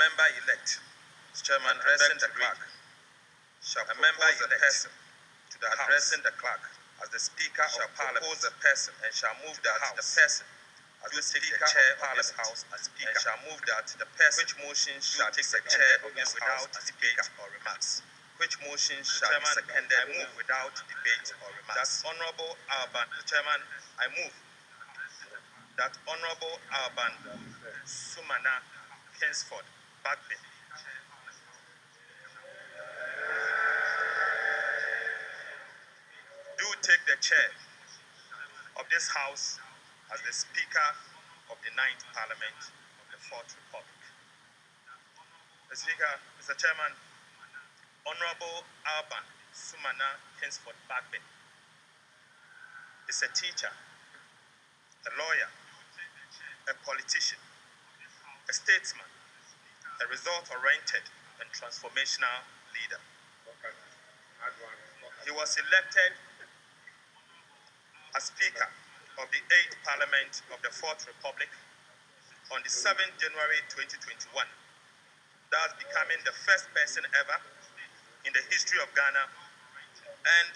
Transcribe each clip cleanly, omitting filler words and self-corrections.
member-elect, Chairman addressing the clerk, shall propose a person to the addressing the clerk as the Speaker shall propose a person and shall move that the person as the Speaker chair of this House as Speaker and shall move that the person which motion shall take the chair of this House without debate or remarks. Which motion shall be seconded? I move without debate or remarks. That Honorable Alban, the Chairman, I move that Honorable Alban Sumana Kingsford Bagbe do take the chair of this House as the Speaker of the 9th Parliament of the 4th Republic. Mr. Speaker, Mr. Chairman, Honorable Alban Sumana Kingsford Bagbe is a teacher, a lawyer, a politician, a statesman, a result-oriented and transformational leader. He was elected as Speaker of the 8th Parliament of the 4th Republic on the 7th January 2021, thus becoming the first person ever in the history of Ghana and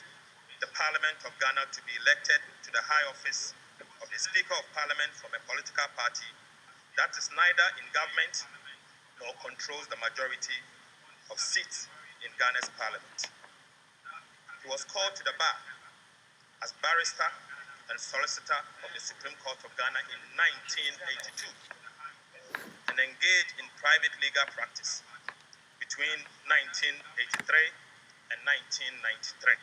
the Parliament of Ghana to be elected to the high office of the Speaker of Parliament from a political party that is neither in government nor controls the majority of seats in Ghana's Parliament. He was called to the bar as barrister and solicitor of the Supreme Court of Ghana in 1982 and engaged in private legal practice between 1983 and 1993.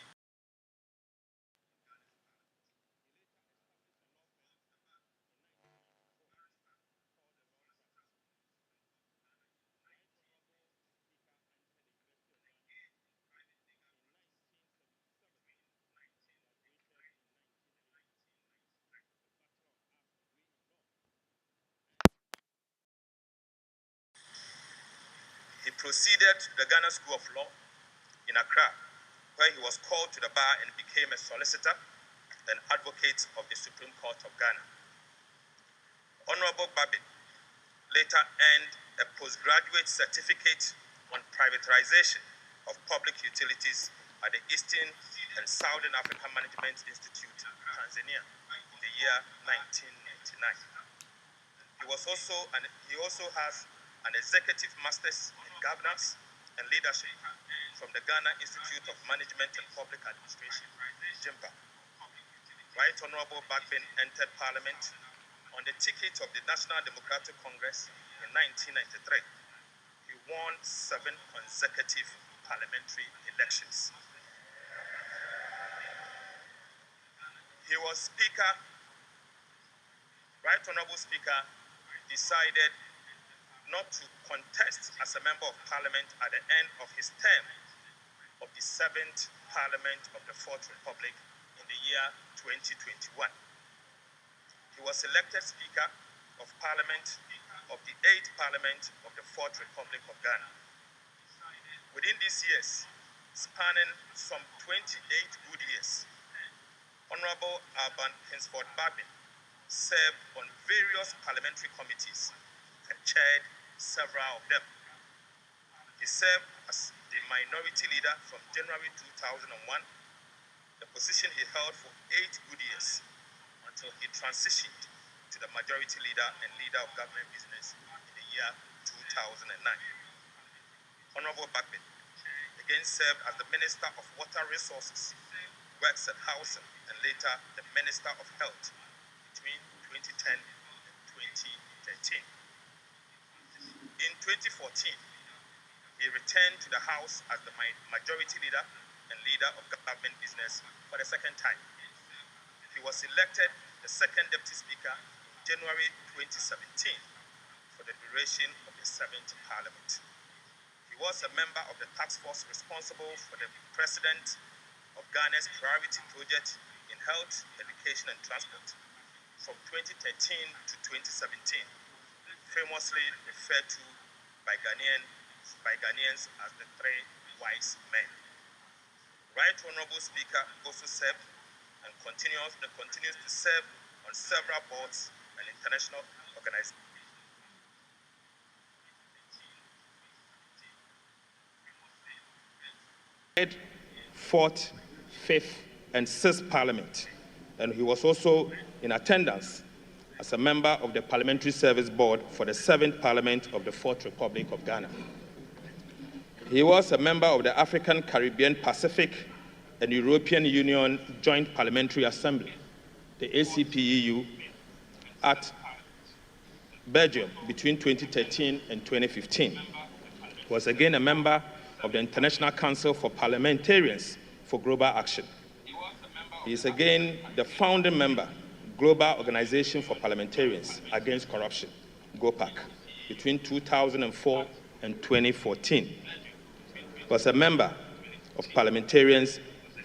He proceeded to the Ghana School of Law in Accra, where he was called to the bar and became a solicitor and advocate of the Supreme Court of Ghana. Honorable Babin later earned a postgraduate certificate on privatization of public utilities at the Eastern and Southern African Management Institute, Tanzania, in the year 1999. He also has an executive master's in governance and leadership from the Ghana Institute of Management and Public Administration, JIMPA. Right Honorable Bagbin entered Parliament on the ticket of the National Democratic Congress in 1993. He won 7 consecutive parliamentary elections. He was Speaker, Right Honorable Speaker, decided not to contest as a Member of Parliament at the end of his term of the 7th Parliament of the 4th Republic in the year 2021. He was elected Speaker of Parliament of the 8th Parliament of the 4th Republic of Ghana. Within these years, spanning some 28 good years, Honorable Alban Kingsford Babin served on various parliamentary committees and chaired several of them. He served as the minority leader from January 2001, the position he held for 8 good years until he transitioned to the majority leader and leader of government business in the year 2009. Honorable Bagbin again served as the Minister of Water Resources, Works and Housing, and later the Minister of Health between 2010 and 2013. In 2014, he returned to the House as the majority leader and leader of government business for the second time. He was elected the second Deputy Speaker in January 2017 for the duration of the 7th Parliament. He was a member of the task force responsible for the President of Ghana's priority project in health, education, and transport from 2013 to 2017, famously referred to by Ghanaians as the 3 wise men. Right Honorable Speaker also served and continues to serve on several boards and international organizations. third, fourth, fifth, and sixth Parliament. And he was also in attendance as a member of the Parliamentary Service Board for the 7th Parliament of the Fourth Republic of Ghana. He was a member of the African, Caribbean, Pacific, and European Union Joint Parliamentary Assembly, the ACPEU, at Belgium between 2013 and 2015. He was again a member of the International Council for Parliamentarians for Global Action. He is again the founding member, Global Organization for Parliamentarians Against Corruption, GOPAC, between 2004 and 2014. He was a member of Parliamentarians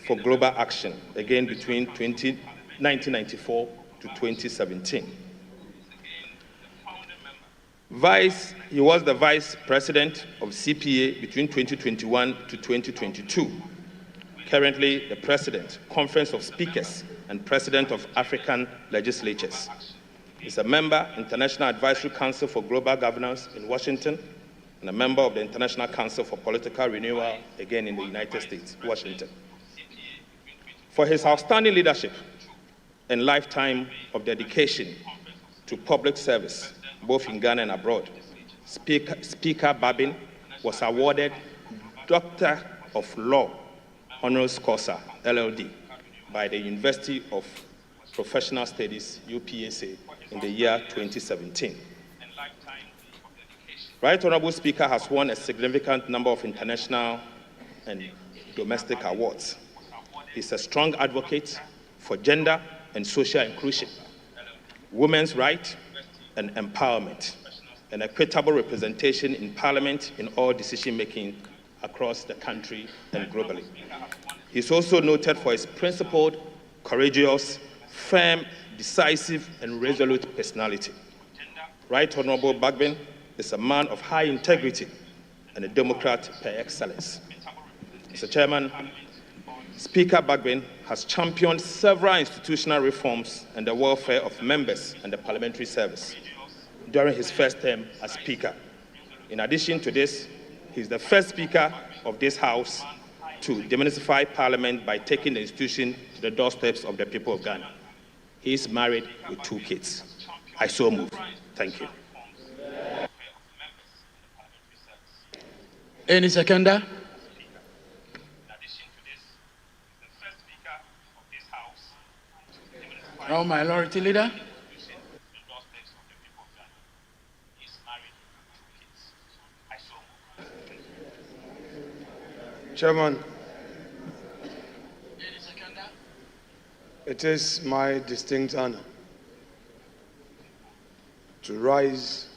for Global Action, again between 1994 to 2017. He was the vice president of CPA between 2021 to 2022. Currently the president, Conference of Speakers, and president of African Legislatures. He's a member, International Advisory Council for Global Governance in Washington, and a member of the International Council for Political Renewal, again in the United States, Washington. For his outstanding leadership and lifetime of dedication to public service, both in Ghana and abroad, Speaker Babin was awarded Doctor of Law Honoris Causa, LLD, by the University of Professional Studies, UPSA, in the year 2017. Right Honorable Speaker has won a significant number of international and domestic awards. He's a strong advocate for gender and social inclusion, women's rights and empowerment, and equitable representation in Parliament in all decision-making across the country and globally. He's also noted for his principled, courageous, firm, decisive, and resolute personality. Right Honorable Bagbin is a man of high integrity and a Democrat par excellence. Mr. Chairman, Speaker Bagbin has championed several institutional reforms and the welfare of members and the parliamentary service during his first term as Speaker. In addition to this, he is the first Speaker of this House to demystify Parliament by taking the institution to the doorsteps of the people of Ghana. He is married with 2 kids. I so move. Thank you. Any seconder? Now, Minority Leader. Chairman, it is my distinct honor to rise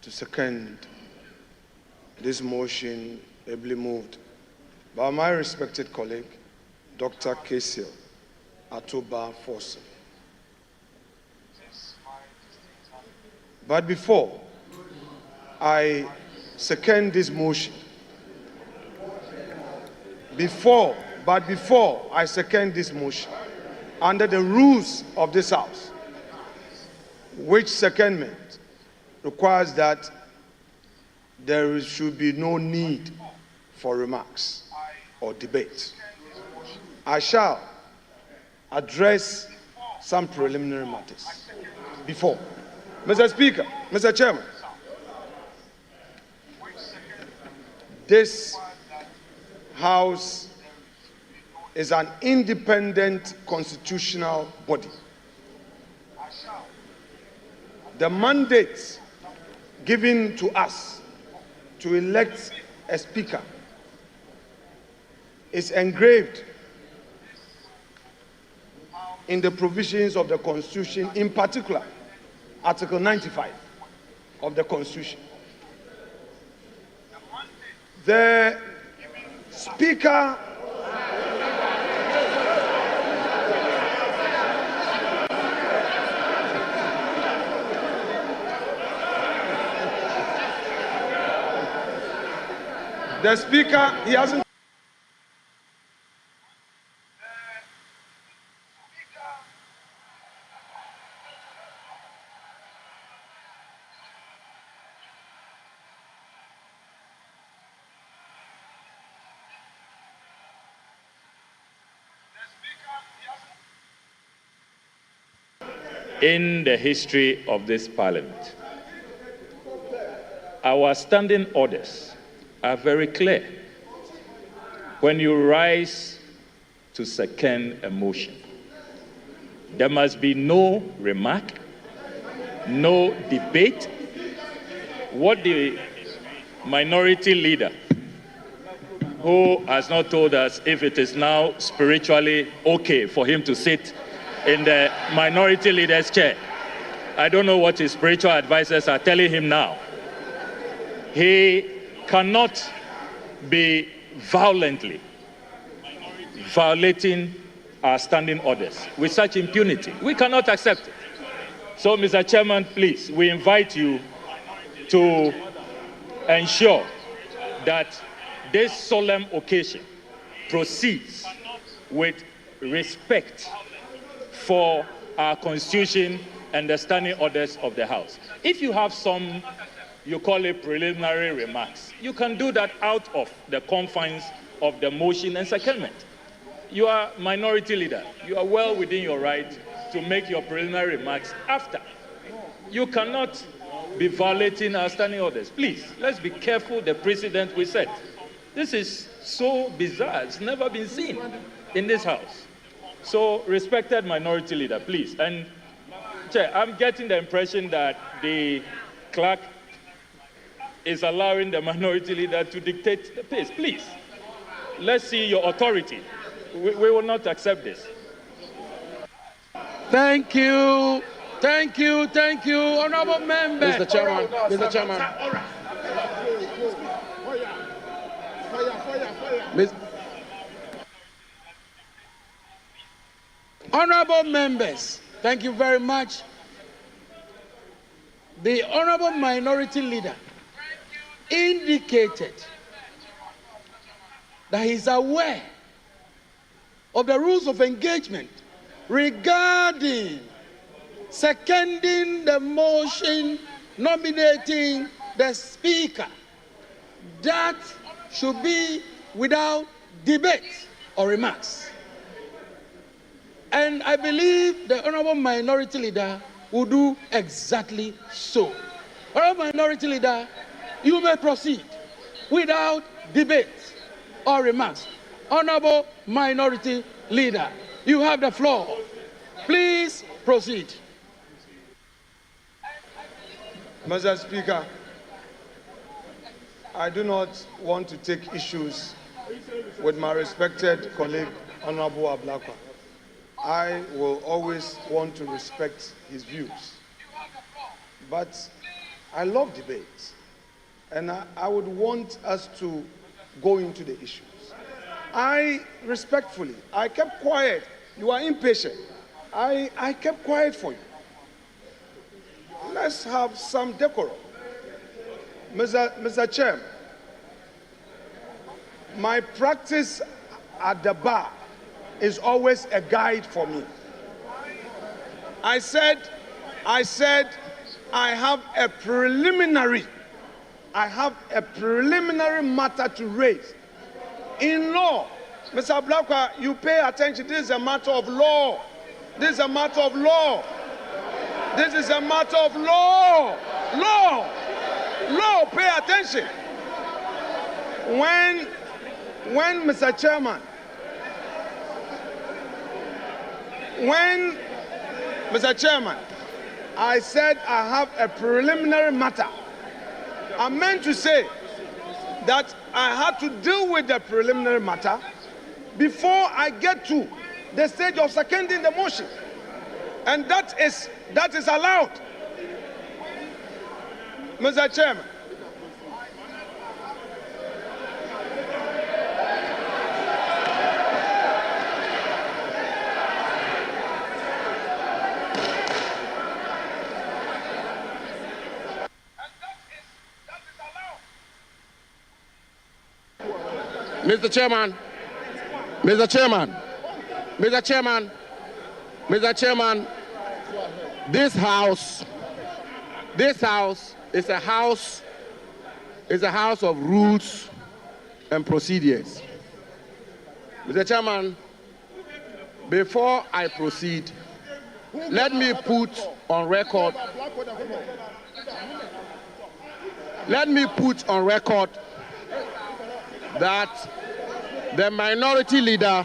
to second this motion ably moved by my respected colleague, Dr. Kesil Atoba Fosu. But before I second this motion, before I second this motion, under the rules of this House, which secondment requires that there should be no need for remarks or debate, I shall address some preliminary matters before. Mr. Speaker, Mr. Chairman, this House is an independent constitutional body. The mandate given to us to elect a speaker is engraved in the provisions of the Constitution, in particular, Article 95 of the Constitution. The Speaker he hasn't. in the history of this parliament. Our standing orders are very clear. When you rise to second a motion, there must be no remark, no debate. What the minority leader, who has not told us if it is now spiritually okay for him to sit in the minority leader's chair. I don't know what his spiritual advisors are telling him now. He cannot be violently violating our standing orders with such impunity. We cannot accept it. So, Mr. Chairman, please, we invite you to ensure that this solemn occasion proceeds with respect for our Constitution and the standing orders of the House. If you have some, you call it preliminary remarks, you can do that out of the confines of the motion and secondment. You are minority leader. You are well within your right to make your preliminary remarks after. You cannot be violating our standing orders. Please, let's be careful the precedent we set. This is so bizarre. It's never been seen in this House. So, respected minority leader, please. And, Chair, I'm getting the impression that the clerk is allowing the minority leader to dictate the pace. Please, let's see your authority. We will not accept this. Thank you. Thank you. Thank you. Honorable members. Mr. Chairman, Mr. Chairman. Honorable members, thank you very much. The honorable minority leader indicated that he is aware of the rules of engagement regarding seconding the motion nominating the Speaker. That should be without debate or remarks. And I believe the honorable minority leader will do exactly so. Honorable minority leader, you may proceed without debate or remarks. Honorable minority leader, you have the floor. Please proceed. Mr. Speaker, I do not want to take issues with my respected colleague, Honorable Ablakwa. I will always want to respect his views. But I love debate, and I would want us to go into the issues. I kept quiet. You are impatient. I kept quiet for you. Let's have some decorum. Mr. Chairman, my practice at the bar is always a guide for me. I said I have a preliminary matter to raise. In law, Mr. Ablakwa, you pay attention. This is a matter of law. This is a matter of law. This is a matter of law. Law, pay attention. When Mr. Chairman, I said I have a preliminary matter, I meant to say that I had to deal with the preliminary matter before I get to the stage of seconding the motion. And that is allowed. Mr. Chairman. Mr. Chairman, this house is a house of rules and procedures. Mr. Chairman, before I proceed, let me put on record that the minority leader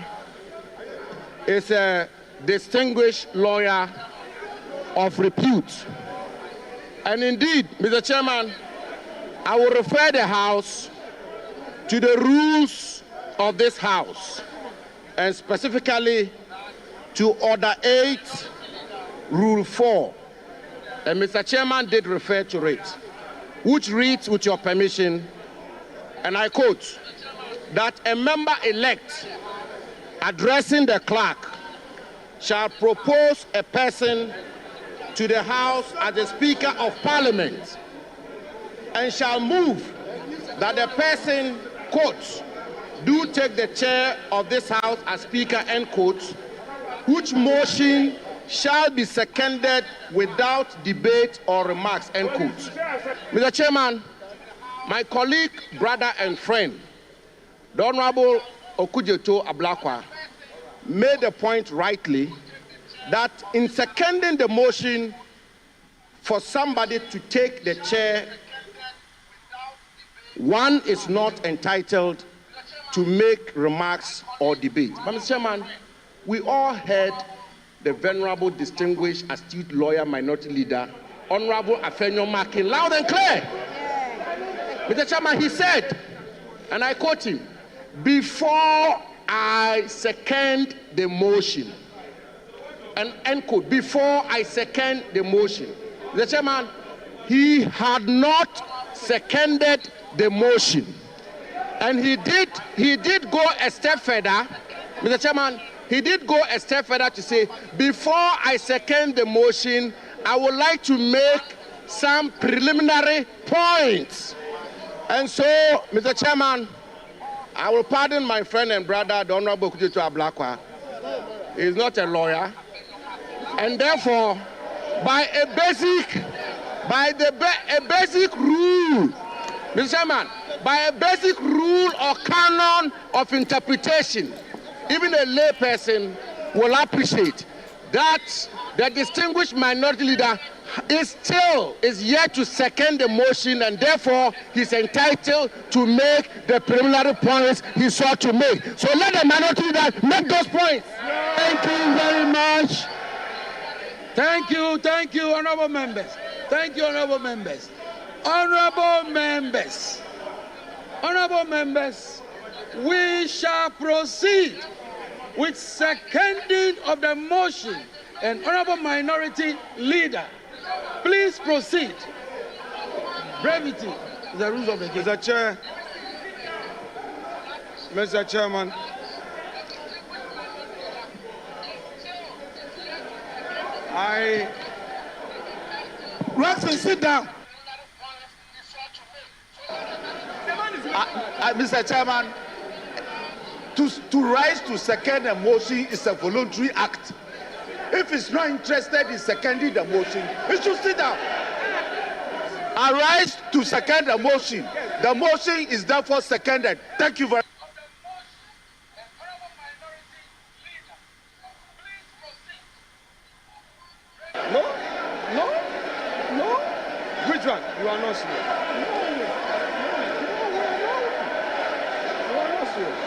is a distinguished lawyer of repute. And indeed, Mr. Chairman, I will refer the House to the rules of this House, and specifically to Order 8, Rule 4. And Mr. Chairman did refer to it, which reads, with your permission, and I quote, that a member-elect addressing the clerk shall propose a person to the House as the Speaker of Parliament and shall move that the person, quote, do take the chair of this House as Speaker, end quote, which motion shall be seconded without debate or remarks, end quote. Mr. Chairman, my colleague, brother, and friend, the Honorable Okudzeto Ablakwa, made the point rightly that in seconding the motion for somebody to take the chair, one is not entitled to make remarks or debate. But Mr. Chairman, we all heard the venerable, distinguished, astute lawyer, minority leader, Honorable Afenyo Makin, loud and clear. Mr. Chairman, he said, and I quote him, before I second the motion, and end quote, before I second the motion. Mr. Chairman, he had not seconded the motion. And he did go a step further, Mr. Chairman, he did go a step further to say, before I second the motion, I would like to make some preliminary points. And so, Mr. Chairman, I will pardon my friend and brother, the Honorable Okudzeto Ablakwa. He is not a lawyer. And therefore, by a basic rule, Mr. Chairman, by a basic rule or canon of interpretation, even a lay person will appreciate that the distinguished minority leader is yet to second the motion, and therefore he's entitled to make the preliminary points he sought to make. So let the minority leader make those points. Thank you very much. Thank you, honorable members. Thank you, honorable members. Honorable members, we shall proceed with seconding of the motion. And honorable minority leader, please proceed. Brevity is the rules of the game. Mr. Chairman, Roxy, sit down. Mr. Chairman, to rise to second a motion is a voluntary act. If he's not interested in seconding the motion, he should sit down. I rise to second the motion. The motion is therefore seconded. Thank you very much. No. Which one? You are not serious. You are not serious.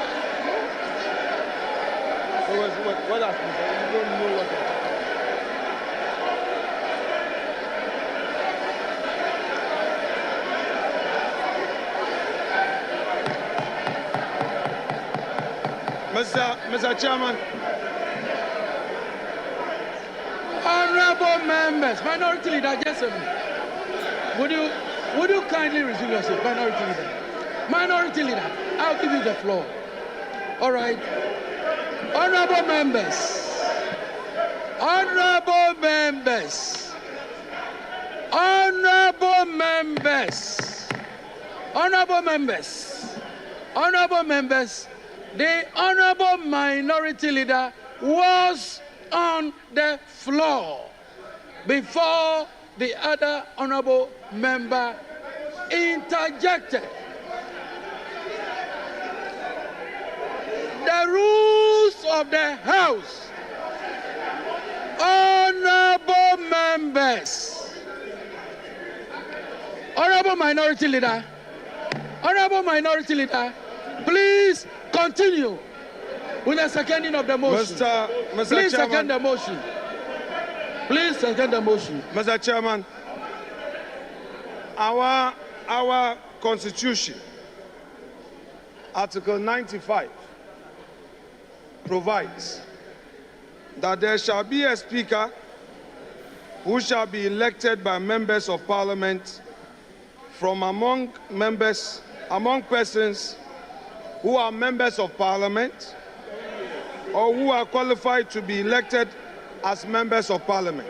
What happened? You don't know what happened. Mr. Chairman. Honorable members, minority leader, just a minute. Would you kindly resume your seat, minority leader? Minority leader, I'll give you the floor. All right. Honorable members. Honorable members. Honorable members. Honorable members. Honorable members. The honorable minority leader was on the floor before the other honorable member interjected. The rules of the House. Honorable members. Honorable Minority Leader, please continue with the seconding of the motion. Please second the motion. Please second the motion. Mr. Chairman, our Constitution, Article 95, provides that there shall be a Speaker who shall be elected by members of Parliament from among persons who are members of Parliament or who are qualified to be elected as members of Parliament.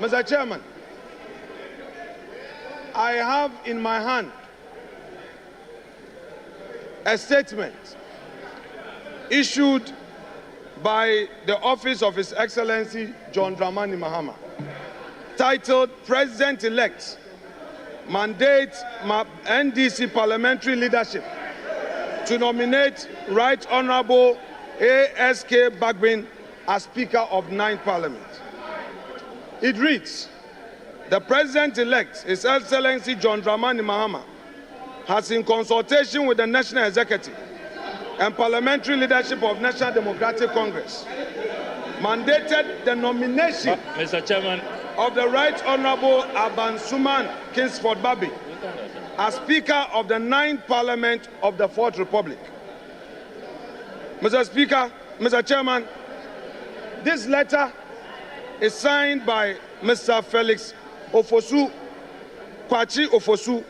Mr. Chairman, I have in my hand a statement issued by the office of His Excellency John Dramani Mahama, titled President-elect Mandate NDC Parliamentary Leadership to nominate Right Honorable ASK Bagbin as Speaker of 9th Parliament. It reads, the President-elect, His Excellency John Dramani Mahama, has in consultation with the National Executive and Parliamentary Leadership of National Democratic Congress, mandated the nomination Mr. Chairman, of the Right Honorable Abansuman Kingsford Babi as Speaker of the 9th Parliament of the 4th Republic. Mr. Speaker, Mr. Chairman, this letter is signed by Mr. Felix Ofosu, Kwachi Ofosu,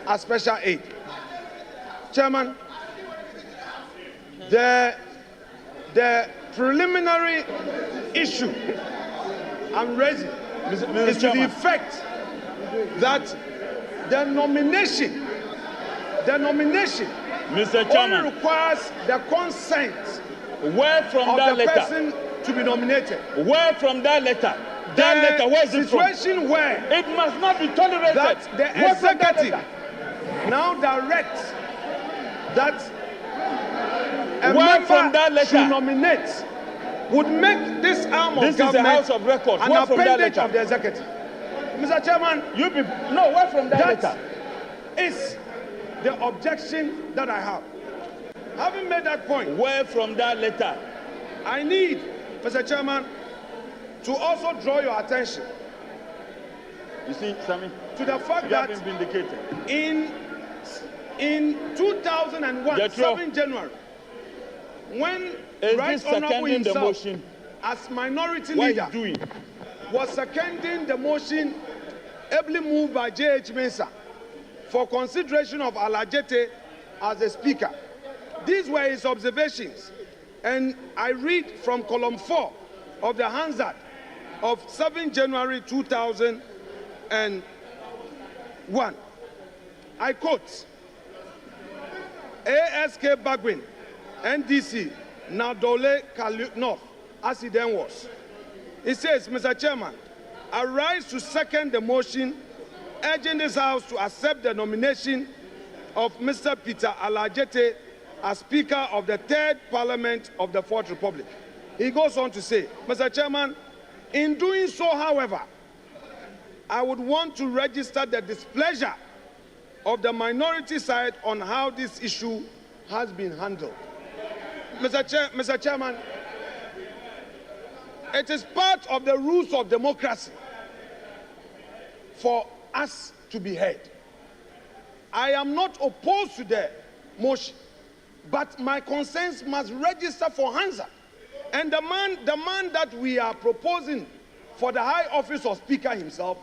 as Special Aide. Chairman, the preliminary issue I'm raising is to the effect that the nomination Mr. Chairman, only requires the consent where from of that the letter? person to be nominated. Where from that letter? That letter, where is it from? Situation where It must not be tolerated. that the Where from that executive letter? now directs that a Where from that member letter? should nominate would make this arm This of is the government House of Records. an Where from that appendage letter? of the executive. Mr. Chairman, No, where from that that letter? is the objection that I have. Having made that point, Where from that letter? I need, Mr. Chairman, to also draw your attention You see, Sammy, to the fact you have that been vindicated. in 2001, Jethro, 7 January, when Is Right this Honorable seconding the himself, motion? as minority What leader, are you doing? was seconding the motion ably moved by J.H. Mensah for consideration of Alajete as the Speaker. These were his observations, and I read from column 4 of the Hansard of 7 January 2001. I quote, ASK Bagbin, NDC, Nadole North, as he then was. He says, Mr. Chairman, I rise to second the motion urging this House to accept the nomination of Mr. Peter Alajete as Speaker of the 3rd Parliament of the 4th Republic. He goes on to say, Mr. Chairman, in doing so, however, I would want to register the displeasure of the minority side on how this issue has been handled. Mr. Chairman, it is part of the rules of democracy for us to be heard. I am not opposed to the motion, but my concerns must register for Hansard. And the man that we are proposing for the high office of Speaker himself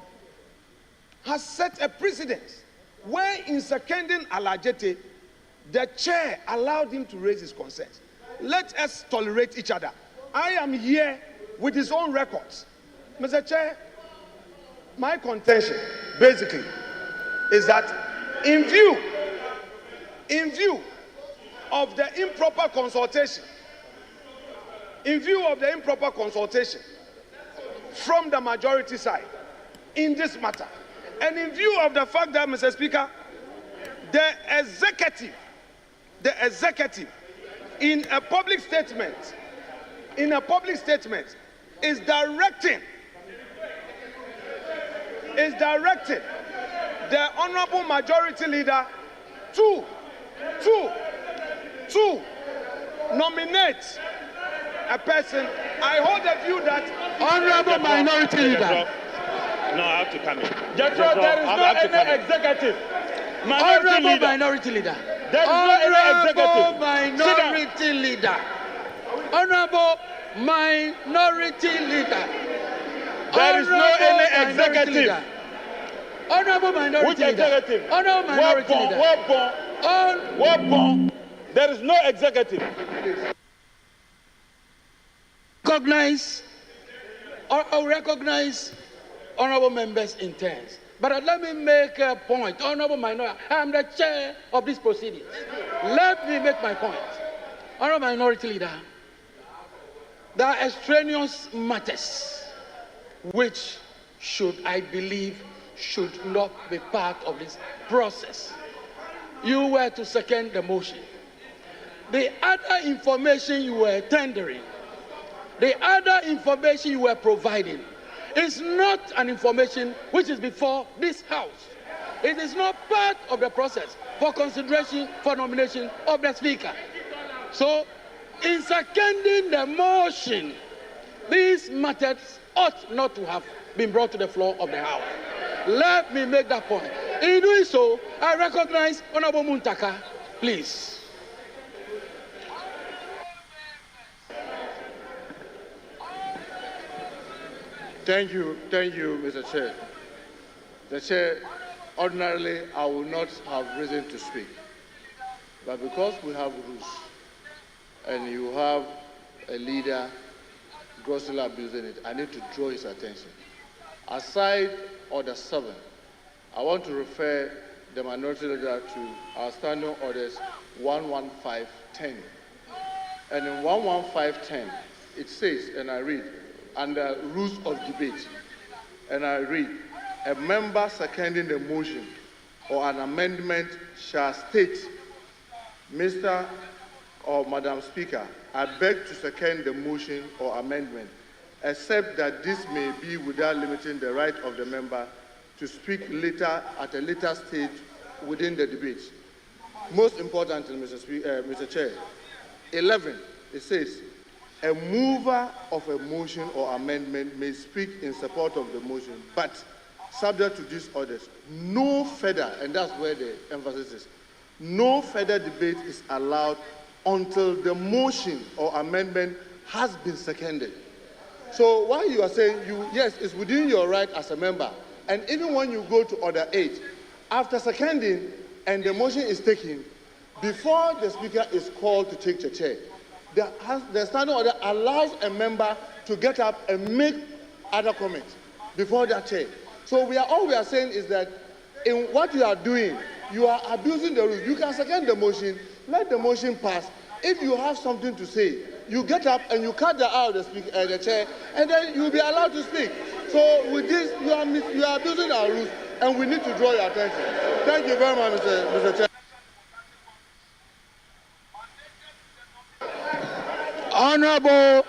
has set a precedent where in seconding Alajete, the chair allowed him to raise his concerns. Let us tolerate each other. I am here with his own records. Mr. Chair, my contention basically is that in view of the improper consultation, from the majority side in this matter, and in view of the fact that, Mr. Speaker, the executive in a public statement is directing is directing the Honorable Majority Leader to nominate a person. I hold the view that Honorable Minority Leader. No, I have to come in. Jethro, there is no any executive. Honorable Minority Leader. There is no any executive. Minority Leader. Honorable Minority Leader. There is no any executive. Honorable Minority Which Leader. executive? Honorable Minority Leader. Weapon. There is no executive. Recognize honorable members' intents. But let me make a point. Honorable Minority, I am the chair of these proceedings. Let me make my point. Honorable Minority Leader, there are extraneous matters which I believe should not be part of this process. You were to second the motion. The other information you were tendering, the other information you were providing, is not an information which is before this House. It is not part of the process for consideration for nomination of the Speaker. So, in seconding the motion, these matters ought not to have been brought to the floor of the House. Let me make that point. In doing so, I recognize Honorable Muntaka. Please. Thank you, Mr. Chair. The Chair, ordinarily, I would not have reason to speak. But because we have rules, and you have a leader grossly abusing it, I need to draw his attention. Aside Order 7, I want to refer the Minority Leader to our Standing Orders 11510. And in 11510, it says, and I read, under rules of debate, and I read, a member seconding the motion or an amendment shall state, Mr. or Madam Speaker, I beg to second the motion or amendment, except that this may be without limiting the right of the member to speak later at a later stage within the debate. Most importantly, Mr. Chair, 11, it says, a mover of a motion or amendment may speak in support of the motion, but subject to these orders, no further, and that's where the emphasis is, no further debate is allowed until the motion or amendment has been seconded. So while you are saying, yes, it's within your right as a member, and even when you go to Order 8, after seconding and the motion is taken, before the Speaker is called to take the chair, the Standing Order allows a member to get up and make other comments before that chair. So all we are saying is that in what you are doing, you are abusing the rules. You can second the motion, let the motion pass. If you have something to say, you get up and you cut the out of the chair, and then you'll be allowed to speak. So with this, you are abusing our rules, and we need to draw your attention. Thank you very much, Mr. Chair. Honorable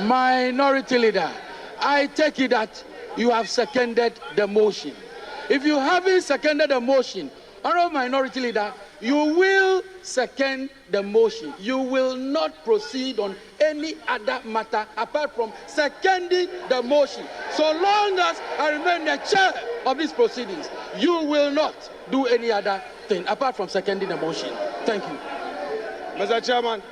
Minority Leader, I take it that you have seconded the motion. If you haven't seconded the motion, Honorable Minority Leader, you will second the motion. You will not proceed on any other matter apart from seconding the motion. So long as I remain the chair of these proceedings, you will not do any other thing apart from seconding the motion. Thank you. Mr. Chairman,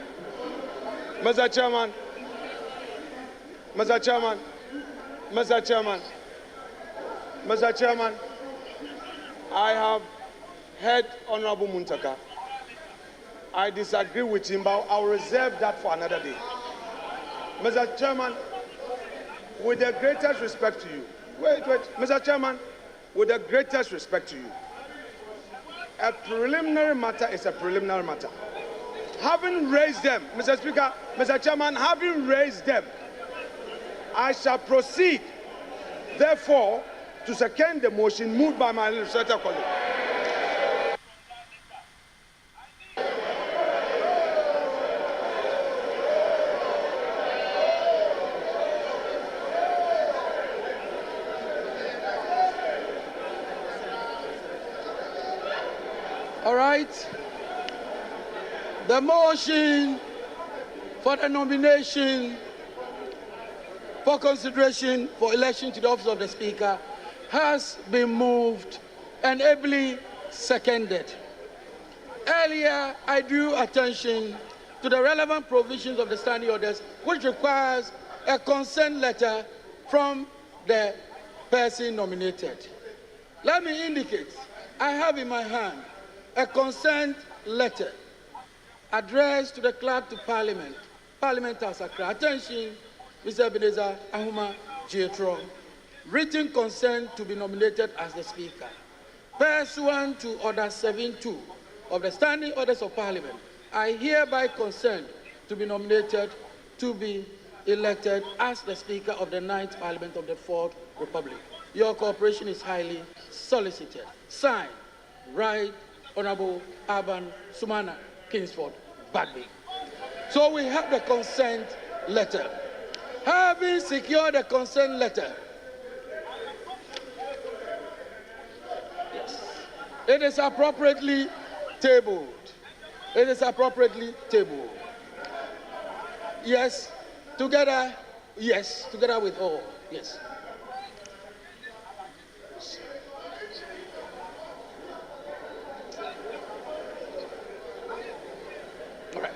I have heard Honorable Muntaka. I disagree with him, but I'll reserve that for another day. Mr. Chairman, with the greatest respect to you, Mr. Chairman, with the greatest respect to you, a preliminary matter is a preliminary matter. Having raised them, Mr. Speaker, Mr. Chairman, having raised them, I shall proceed, therefore, to second the motion moved by my legislator colleague. All right. The motion for the nomination for consideration for election to the office of the Speaker has been moved and ably seconded. Earlier, I drew attention to the relevant provisions of the standing orders, which requires a consent letter from the person nominated. Let me indicate, I have in my hand a consent letter addressed to the Clerk to Parliament, Parliament House Accra. Attention, Mr. Ebenezer Ahuma Jetro. Written consent to be nominated as the Speaker. Pursuant to Order 7.2 of the Standing Orders of Parliament, I hereby consent to be nominated to be elected as the Speaker of the 9th Parliament of the 4th Republic. Your cooperation is highly solicited. Signed, Right Honorable Alban Sumana Kingsford Bagby. So we have the consent letter. Having secured the consent letter, yes, it is appropriately tabled. It is appropriately tabled. Yes, together, yes, together with all, yes. All right.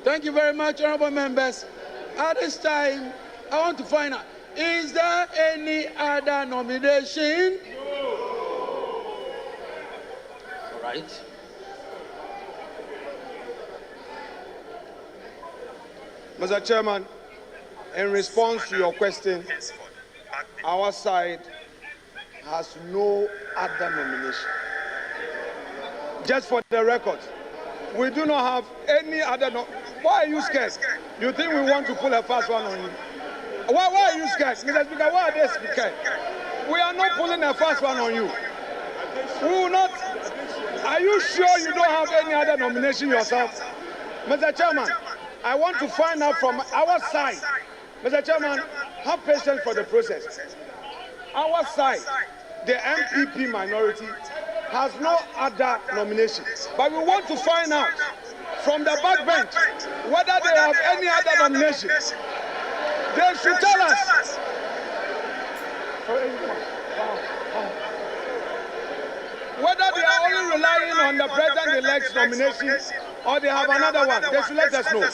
Thank you very much, honorable members. At this time, I want to find out, is there any other nomination? No. All right. Mr. Chairman, in response to your question, our side has no other nomination. Just for the record, we do not have any other Why are you scared? You think we want to pull a fast one on you? Why are you scared? Mr. Speaker, why are they scared? We are not pulling a fast one on you. We will not. Are you sure you don't have any other nomination yourself? Mr. Chairman, I want to find out from our side. Mr. Chairman, have patience for the process. Our side, the MPP minority, has no other nomination. But we want to find out from the backbench whether they have any other nomination. They should tell us. Whether they are only relying on the president-elect's nomination or they have another one. They should let us know.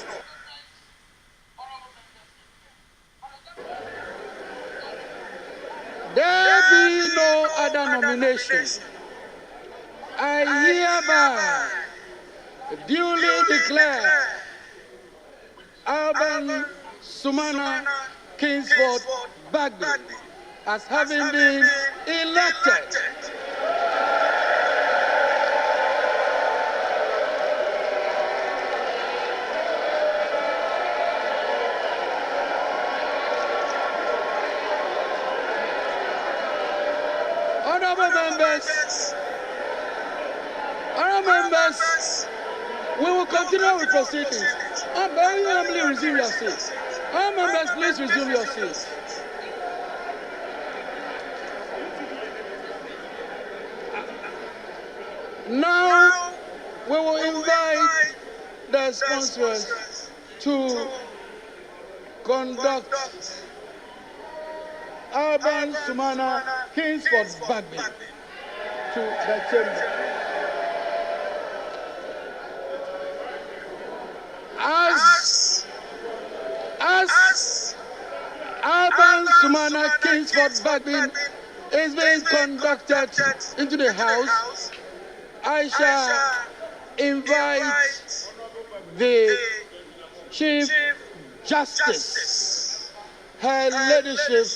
There be no other nomination. I hereby duly declare Alban Sumana Kingsford Bagby as having been elected. Honourable members, we will continue with proceedings. I very humbly resume your seats. Honourable members, please resume your seats. Now, we will invite the sponsors to conduct Alban Sumana Kingsford Bagby to the chamber. As Alban Sumana Kingsford Bagby is being conducted into the house, I shall invite the Chief Justice, Her Ladyship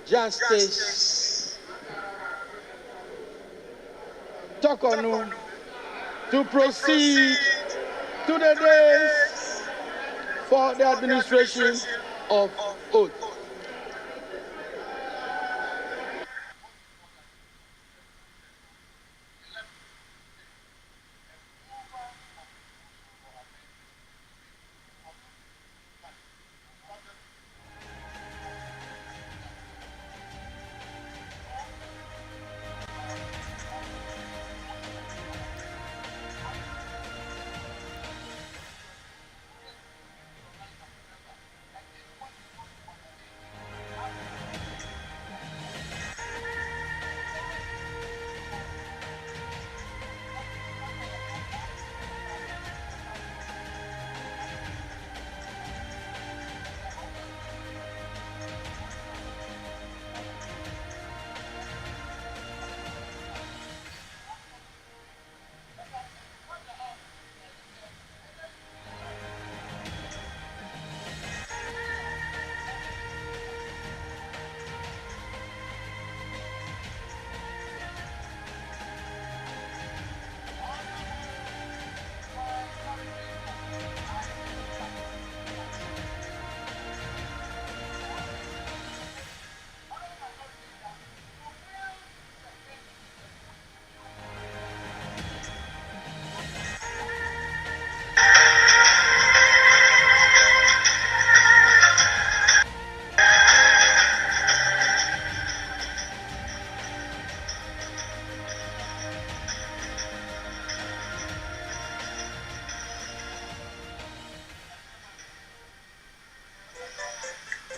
Justice Tokonu, to proceed to the days for the administration of oath.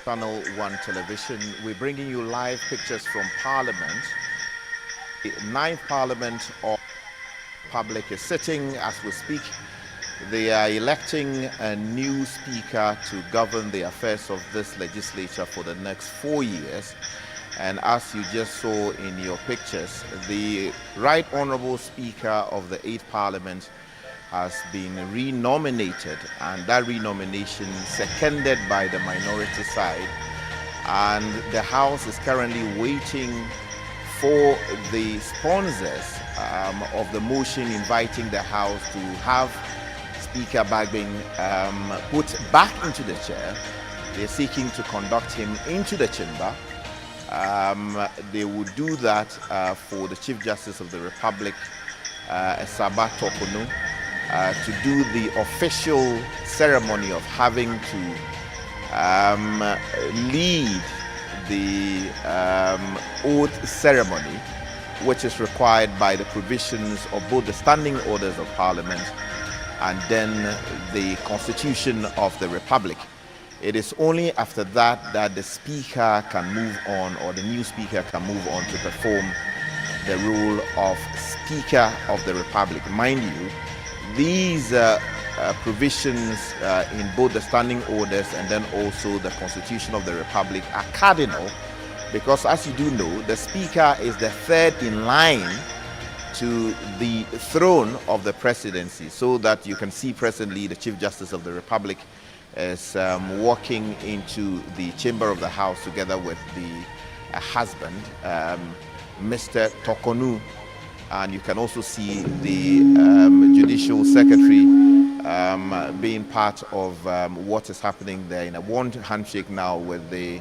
Channel 1 Television. We're bringing you live pictures from Parliament. The 9th Parliament of Republic is sitting as we speak. They are electing a new speaker to govern the affairs of this legislature for the next 4 years. And as you just saw in your pictures, the Right Honourable Speaker of the 8th Parliament has been renominated, and that renomination seconded by the minority side. And the House is currently waiting for the sponsors of the motion inviting the House to have Speaker Bagbin put back into the chair. They're seeking to conduct him into the chamber. They would do that for the Chief Justice of the Republic, Esaba Tokonu, to do the official ceremony of having to lead the oath ceremony, which is required by the provisions of both the Standing Orders of Parliament and then the Constitution of the Republic. It is only after that that the Speaker can move on, or the new Speaker can move on to perform the role of Speaker of the Republic. Mind you, these provisions in both the Standing Orders and then also the Constitution of the Republic are cardinal, because as you do know, the Speaker is the third in line to the throne of the presidency, so that you can see presently the Chief Justice of the Republic is walking into the chamber of the House together with the husband, Mr. Tokonu, and you can also see the Judicial Secretary being part of what is happening there in a one handshake now with the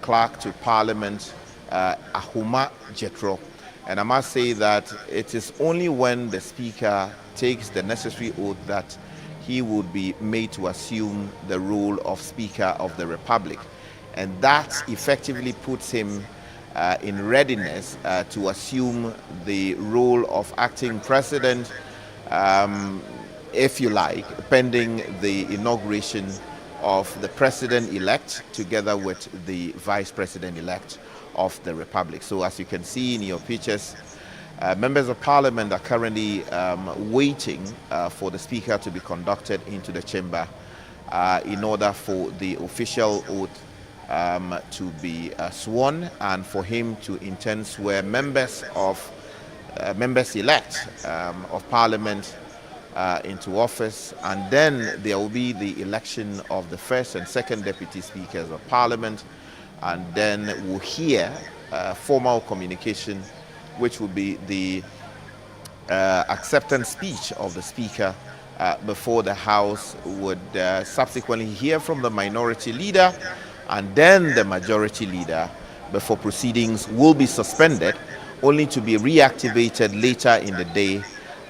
Clerk to Parliament, Ahuma Jetro. And I must say that it is only when the Speaker takes the necessary oath that he would be made to assume the role of Speaker of the Republic. And that effectively puts him in readiness to assume the role of acting president, if you like, pending the inauguration of the president-elect together with the vice president-elect of the Republic. So as you can see in your pictures, members of Parliament are currently waiting for the Speaker to be conducted into the chamber in order for the official oath to be sworn, and for him to in turn swear members elect of Parliament into office, and then there will be the election of the first and second deputy speakers of Parliament, and then we'll hear formal communication, which will be the acceptance speech of the Speaker before the House would subsequently hear from the minority leader and then the majority leader before proceedings will be suspended, only to be reactivated later in the day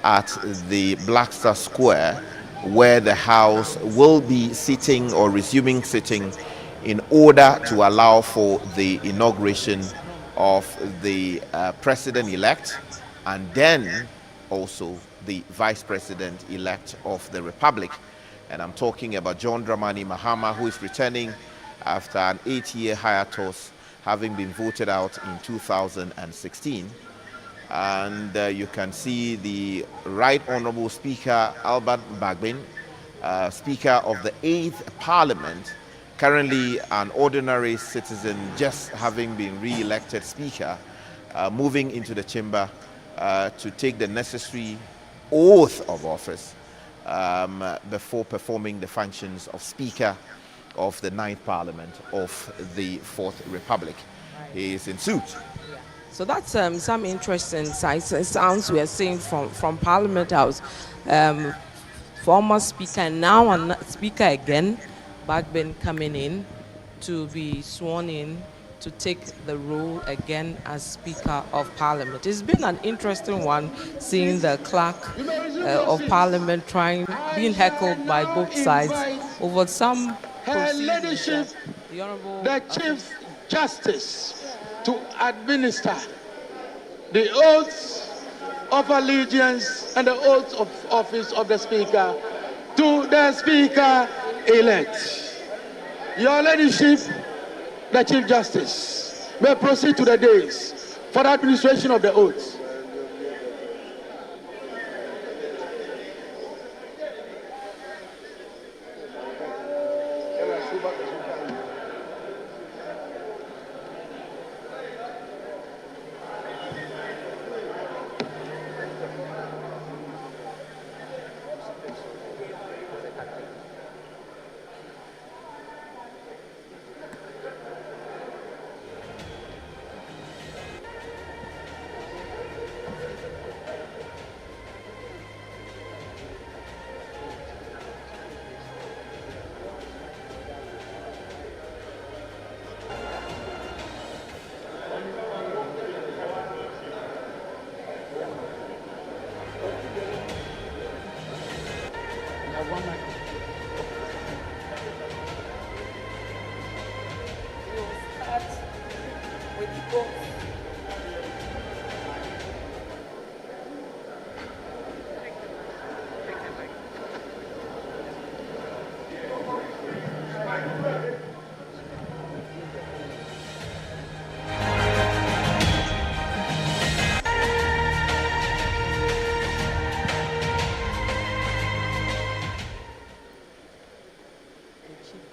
at the Black Star Square, where the House will be sitting or resuming sitting in order to allow for the inauguration of the president-elect and then also the vice president-elect of the Republic. And I'm talking about John Dramani Mahama, who is returning after an 8-year hiatus, having been voted out in 2016. And you can see the Right Honourable Speaker Albert Bagbin, Speaker of the 8th Parliament, currently an ordinary citizen, just having been re-elected Speaker, moving into the chamber to take the necessary oath of office before performing the functions of Speaker of the 9th Parliament of the 4th Republic. He is in suit. So that's some interesting sounds we are seeing from Parliament House. Former Speaker and now a Speaker again, Bagbin, coming in to be sworn in to take the role again as Speaker of Parliament. It's been an interesting one, seeing the Clerk of Parliament being heckled by both sides over some Her Ladyship, the Chief Justice, to administer the oaths of allegiance and the oaths of office of the Speaker to the Speaker-elect. Your Ladyship, the Chief Justice may proceed to the dais for the administration of the oath.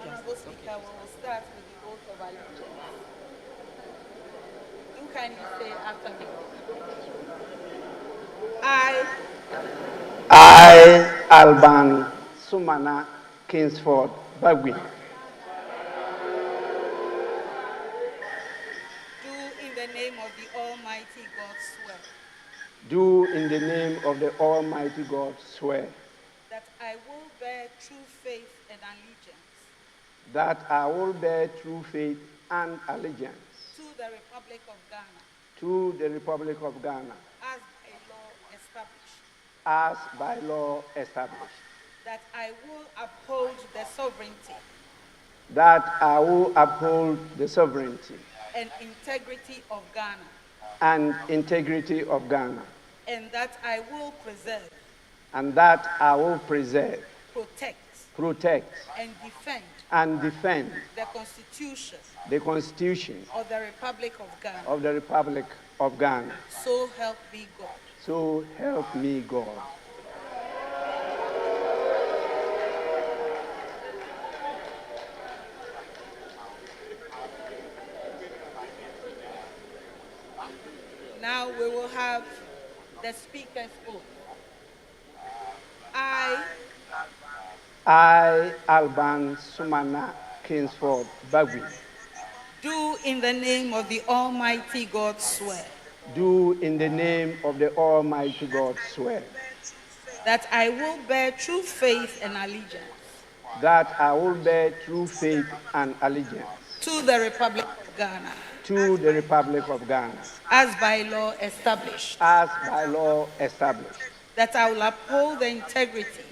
Honorable Speaker, we will start with the oath of allegiance. You kindly say after me. I, Alban Sumana Kingsford Bagui, do in the name of the Almighty God swear do in the name of the Almighty God swear that I will bear true faith and allegiance that I will bear true faith and allegiance to the Republic of Ghana to the Republic of Ghana as by law established, as by law established, that I will uphold the sovereignty that I will uphold the sovereignty and integrity of Ghana, and integrity of Ghana, and that I will preserve, and that I will preserve, protect, and defend the Constitution of the Republic of Ghana. of the Republic of Ghana. So help me God. So help me God. Now we will have the Speaker's oath. I, Alban Sumana Kingsford Bagui, do in the name of the Almighty God swear do in the name of the Almighty God swear that I will bear true faith and allegiance that I will bear true faith and allegiance to the Republic of Ghana to the Republic of Ghana as by law established, as by law established, that I will uphold the integrity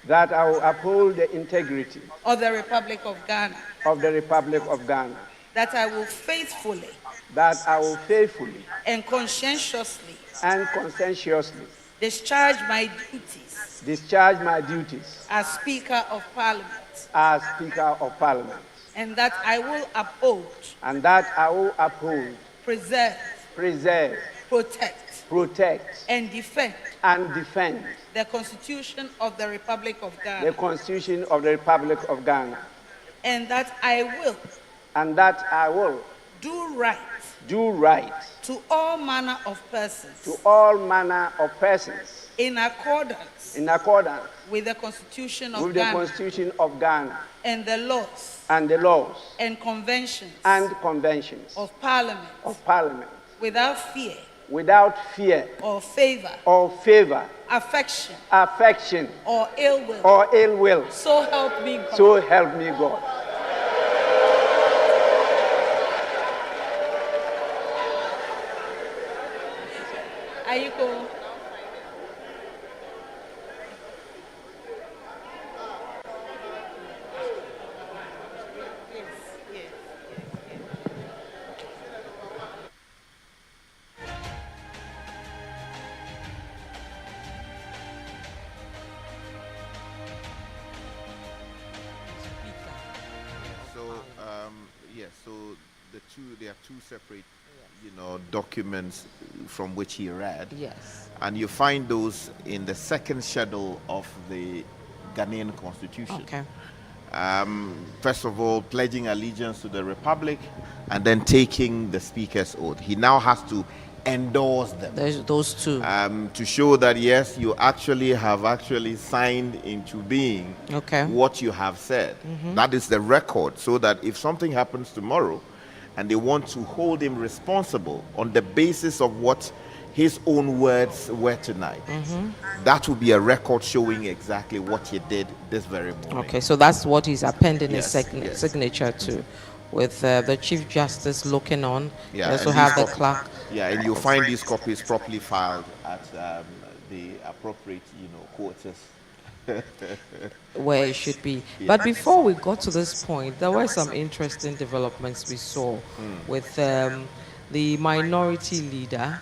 that I will uphold the integrity of the Republic of Ghana, of the Republic of Ghana, that I will faithfully that I will faithfully and conscientiously and conscientiously discharge my duties as Speaker of Parliament, and that I will uphold, preserve, protect, and defend the Constitution of the Republic of Ghana, the Constitution of the Republic of Ghana, and that I will do right to all manner of persons in accordance with the Constitution of Ghana and the laws and conventions of Parliament without fear or favor, affection or ill will. So help me God. So help me God. Ayiko. So two separate, documents from which he read. Yes. And you find those in the second schedule of the Ghanaian Constitution. Okay. First of all, pledging allegiance to the Republic, and then taking the Speaker's oath. He now has to endorse them. There's those two. To show that, yes, you have signed into being what you have said. That is the record, so that if something happens tomorrow and they want to hold him responsible on the basis of what his own words were tonight, that will be a record showing exactly what he did this very morning. Okay, so that's what he's appending his Yes. signature to, with the Chief Justice looking on. Yeah, You also and have these the clerk. Yeah, and you'll find these copies properly filed at the appropriate, quarters. Where it should be. But before we got to this point, there were some interesting developments we saw with the minority leader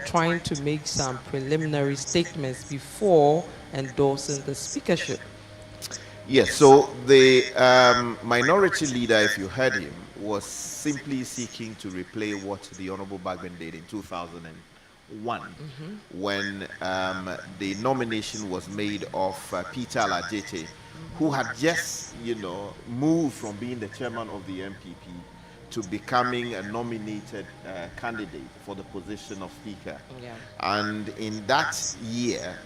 trying to make some preliminary statements before endorsing the speakership. Yes, so the minority leader, if you heard him, was simply seeking to replay what the Honorable Bagben did in 2001 when the nomination was made of Peter Alajete, who had just, moved from being the chairman of the MPP to becoming a nominated candidate for the position of Speaker. Yeah. And in that year,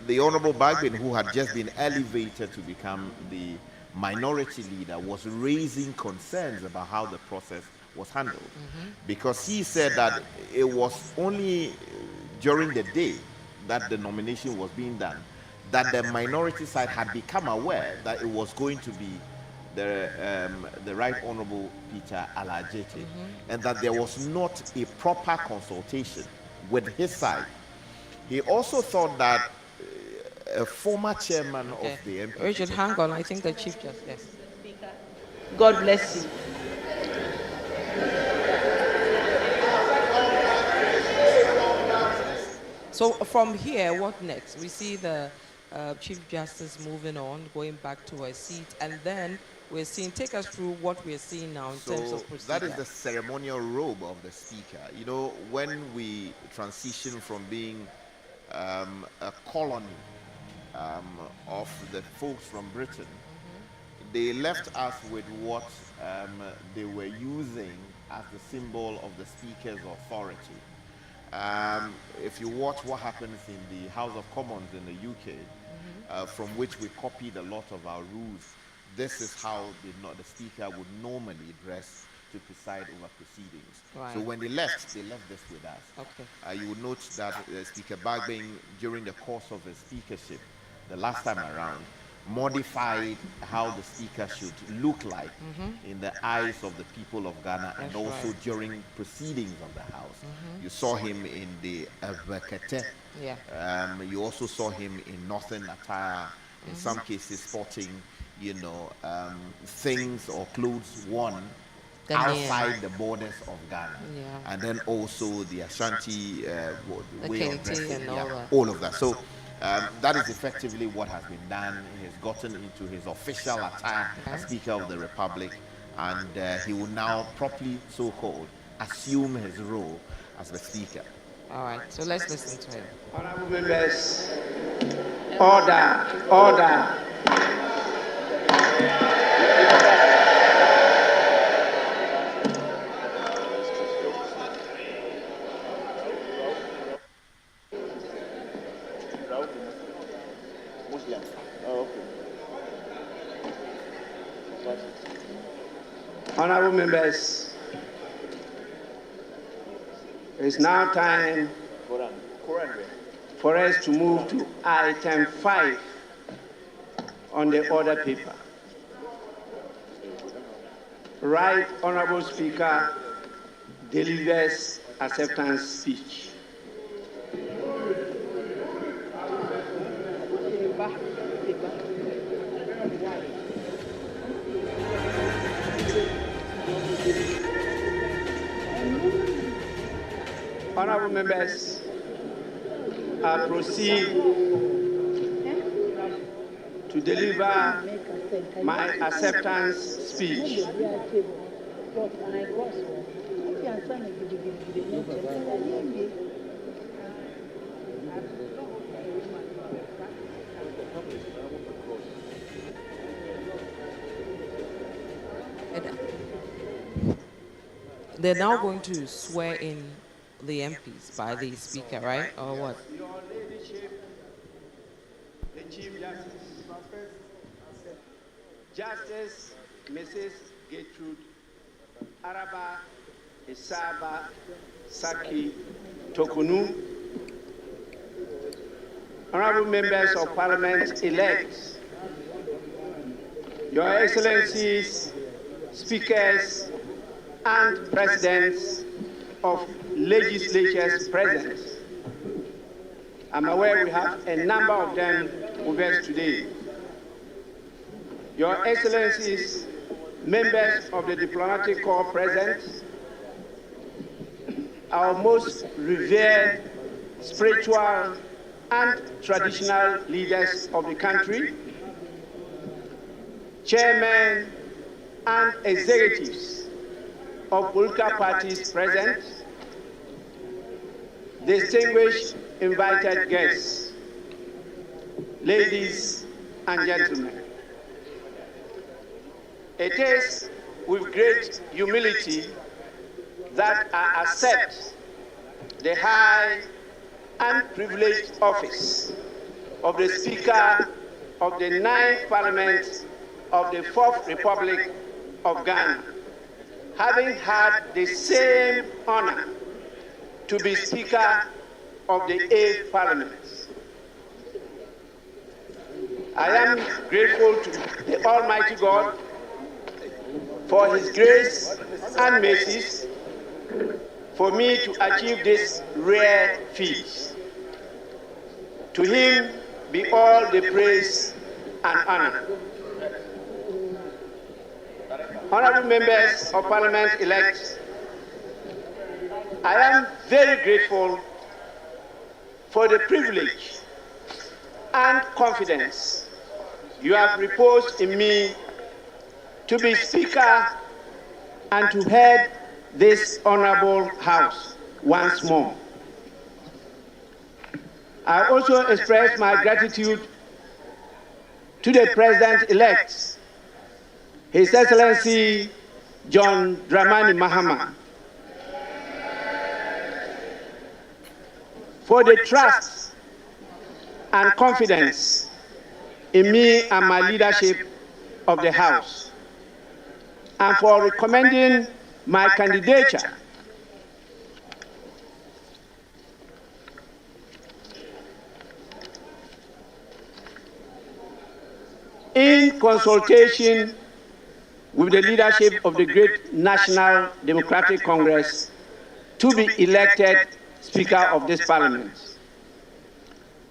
the Honorable Bagben, who had just been elevated to become the minority leader, was raising concerns about how the process was handled. Because he said that it was only during the day that the nomination was being done that the minority side had become aware that it was going to be the Right Honorable Peter Alajete, and that there was not a proper consultation with his side. He also thought that a former chairman of the MPP... Richard, hang on. I think the Chief Justice... Yes. God bless you. So from here, what next? We see the Chief Justice moving on, going back to her seat, and then we're seeing, take us through what we're seeing now in terms of procedure. That is the ceremonial robe of the Speaker. When we transition from being a colony of the folks from Britain, they left us with what they were using as the symbol of the Speaker's authority. If you watch what happens in the House of Commons in the UK, from which we copied a lot of our rules, this is how the Speaker would normally dress to preside over proceedings. Right. So when they left this with us. Okay. You will note that Speaker Bagben, during the course of his speakership, the last time around, modified how the Speaker should look like in the eyes of the people of Ghana. That's and also right. during proceedings of the House. You saw him in the Avekete. Yeah. You also saw him in northern attire, in some cases sporting, things or clothes worn outside the borders of Ghana. Yeah. And then also the Ashanti way of dressing, and all that. all of that. So that is effectively what has been done. He has gotten into his official attire as Speaker of the Republic, and he will now properly, so-called, assume his role as the Speaker. All right, so let's listen to him. Honorable members, order. Honorable members, it's now time for us to move to item 5 on the order paper. Right Honorable Speaker delivers acceptance speech. Honorable members, I proceed to deliver my acceptance speech. They're now going to swear in the MPs by the Speaker, right? Or what? Your Ladyship, the Chief Justice, Mrs. Gertrude Araba Isaba Saki Tokunu, Honorable Members of Parliament elect, Your Excellencies, Speakers, and Presidents of legislatures present. I'm aware we have a number of them with us today. Your Excellencies, members of the diplomatic corps present, our most revered spiritual and traditional leaders of the country, chairmen and executives of political parties present, distinguished invited guests, ladies and gentlemen. It is with great humility that I accept the high and privileged office of the Speaker of the 9th Parliament of the 4th Republic of Ghana, having had the same honor to be Speaker of the 8th Parliament. I am grateful to the Almighty God for His grace and mercies for me to achieve this rare feat. To Him be all the praise and honor. Honorable members of Parliament elect, I am very grateful for the privilege and confidence you have reposed in me to be Speaker and to head this honorable House once more. I also express my gratitude to the President-elect, His Excellency John Dramani Mahama, for the trust and confidence in me and my leadership of the House, and for recommending my candidature in consultation with the leadership of the great National Democratic Congress to be elected Speaker of this Parliament.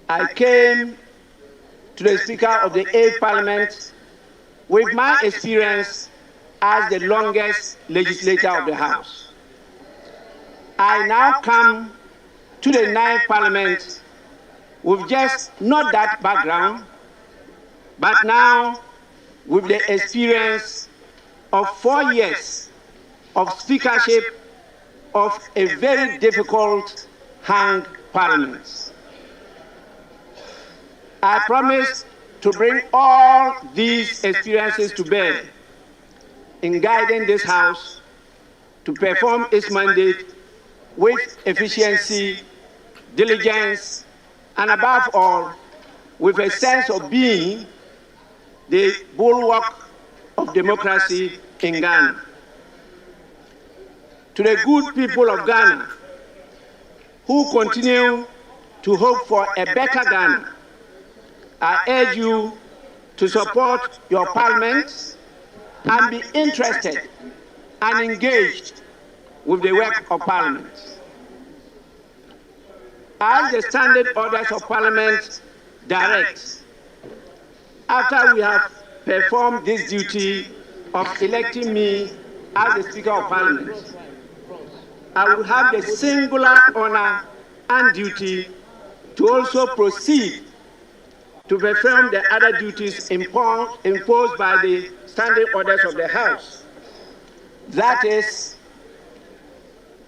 I came to the Speaker of the 8th Parliament with my experience as the longest legislator of the House. I now come to the 9th Parliament with just not that background, but now with the experience of 4 years of speakership of a very difficult hung parliament. I promise to bring all these experiences to bear in guiding this House to perform its mandate with efficiency, diligence, and above all, with a sense of being the bulwark of democracy in Ghana. To the good people of Ghana who continue to hope for a better Ghana, I urge you to support your parliament and be interested and engaged with the work of Parliament. As the standard orders of Parliament direct, after we have performed this duty of electing me as the Speaker of Parliament, I will have the singular honor and duty to also proceed to perform the other duties imposed by the standing orders of the House. That is,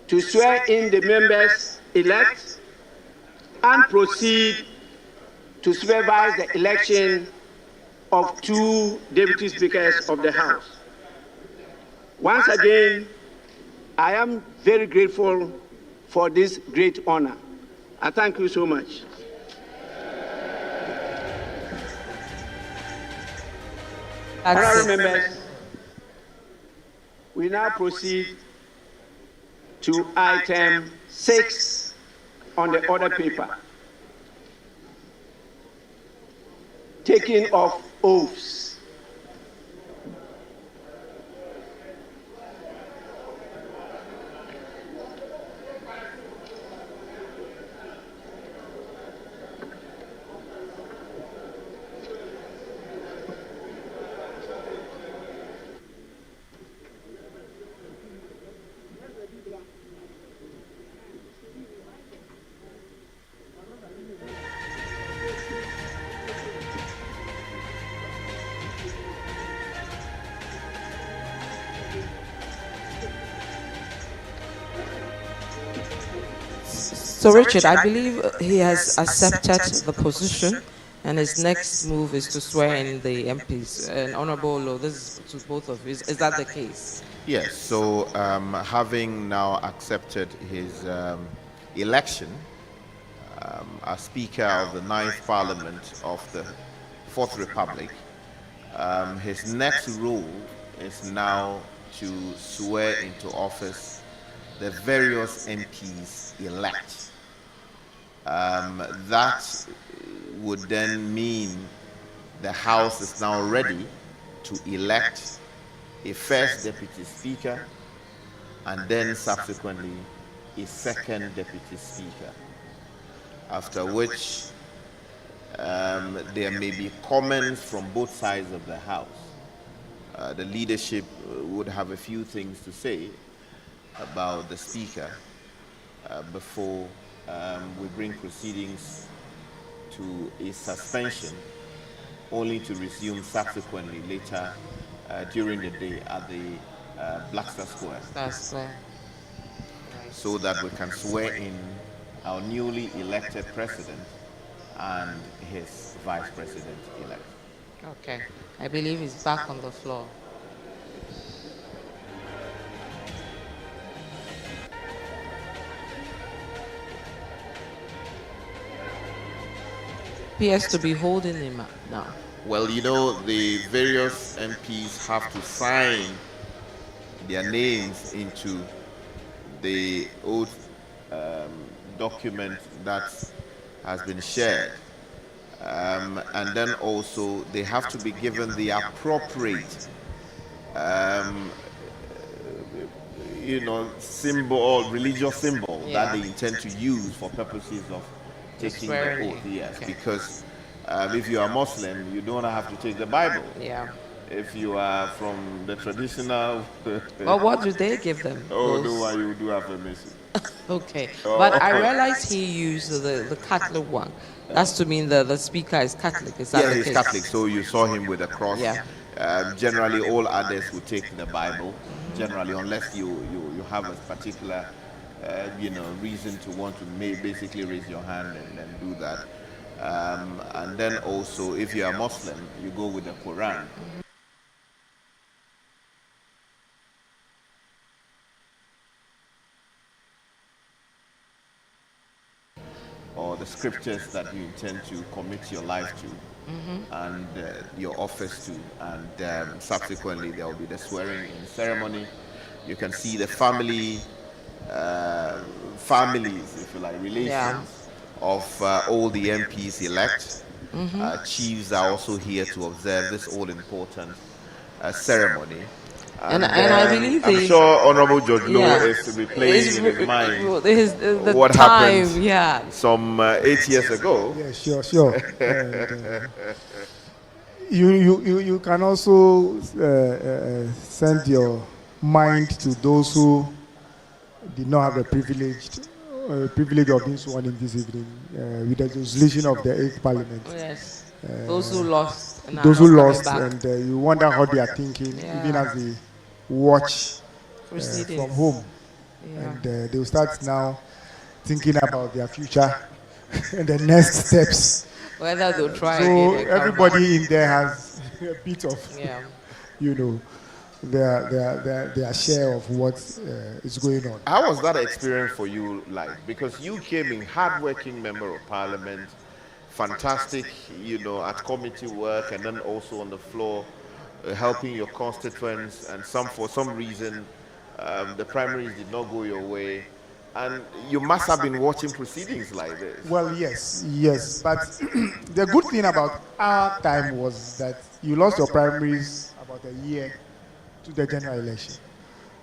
to swear in the members-elect and proceed to supervise the election of 2 deputy speakers of the House. Once again, I am very grateful for this great honor. I thank you so much. Honorable members, we now proceed to item 6 on the order paper. Taking of oaths. So, Richard, I believe he has accepted the position, and his next move is to swear in the MPs. And Honorable Law, this is to both of you. Is that the case? Yes. So, having now accepted his election as Speaker of the 9th Parliament of the 4th Republic, his next role is now to swear into office the various MPs elect. That would then mean the House is now ready to elect a first Deputy Speaker and then subsequently a second Deputy Speaker, after which there may be comments from both sides of the House. The leadership would have a few things to say about the Speaker before we bring proceedings to a suspension, only to resume subsequently later during the day at the Blackstar Square. That's So that we can swear in our newly elected president and his vice president elect. Okay. I believe he's back on the floor. Appears to be holding him up now. Well, you know, the various MPs have to sign their names into the oath document that has been shared. And then also they have to be given the appropriate symbol or religious symbol that they intend to use for purposes of taking the oath. Yes, okay. Because if you are Muslim, you don't have to take the Bible. Yeah. If you are from the traditional... Well, what do they give them? Oh, no, you do have a message. Okay. But I realized he used the Catholic one. That's to mean the speaker is Catholic. Is that the case? He's Catholic, so you saw him with a cross. Yeah. Generally, all others would take the Bible, generally, unless you have a particular reason to want to basically raise your hand and do that. And then also, if you are Muslim, you go with the Quran. Or the scriptures that you intend to commit your life to, and your office to, and subsequently there will be the swearing-in ceremony. You can see the families, if you like, relations of all the MPs elect. Chiefs are also here to observe this all-important ceremony. And I believe I'm sure Honorable George Lowe is replaying in his mind what happened some 8 years ago. Yeah, sure. And, you can also send your mind to those who did not have the privilege of being sworn in this evening with the resolution of the 8th Parliament. Yes. Those who lost. And you wonder how they are thinking, even as they watch from home. and they will start now thinking about their future and the next steps. Whether they'll try so again. Everybody in there has a bit of, you know, their share of what is going on. How was that experience for you like? Because you came in hardworking member of parliament, fantastic, you know, at committee work, and then also on the floor, helping your constituents, and for some reason, the primaries did not go your way. And you must have been watching proceedings like this. Well, yes. But the good thing about our time was that you lost your primaries about a year to the general election.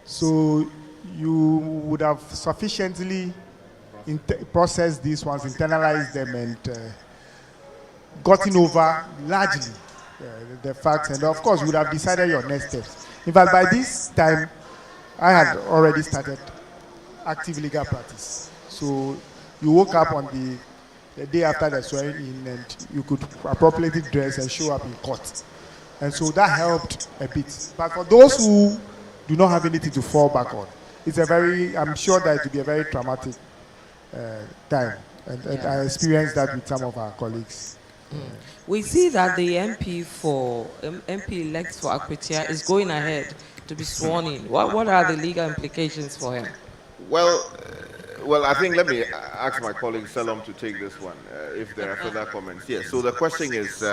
So you would have sufficiently processed these ones, internalized them, and gotten over largely the facts. And of course, you would have decided your next steps. In fact, by this time, I had already started active legal practice. So you woke up on the day after the swearing in, and you could appropriately dress and show up in court. And so that helped a bit. But for those who do not have anything to fall back on, I'm sure that it will be a very traumatic time. And I experienced that with some of our colleagues. We see that the MP elect for Akwatia is going ahead to be sworn in. What are the legal implications for him? Well, I think let me ask my colleague Selom to take this one, if there are further comments. Yes, so the question is,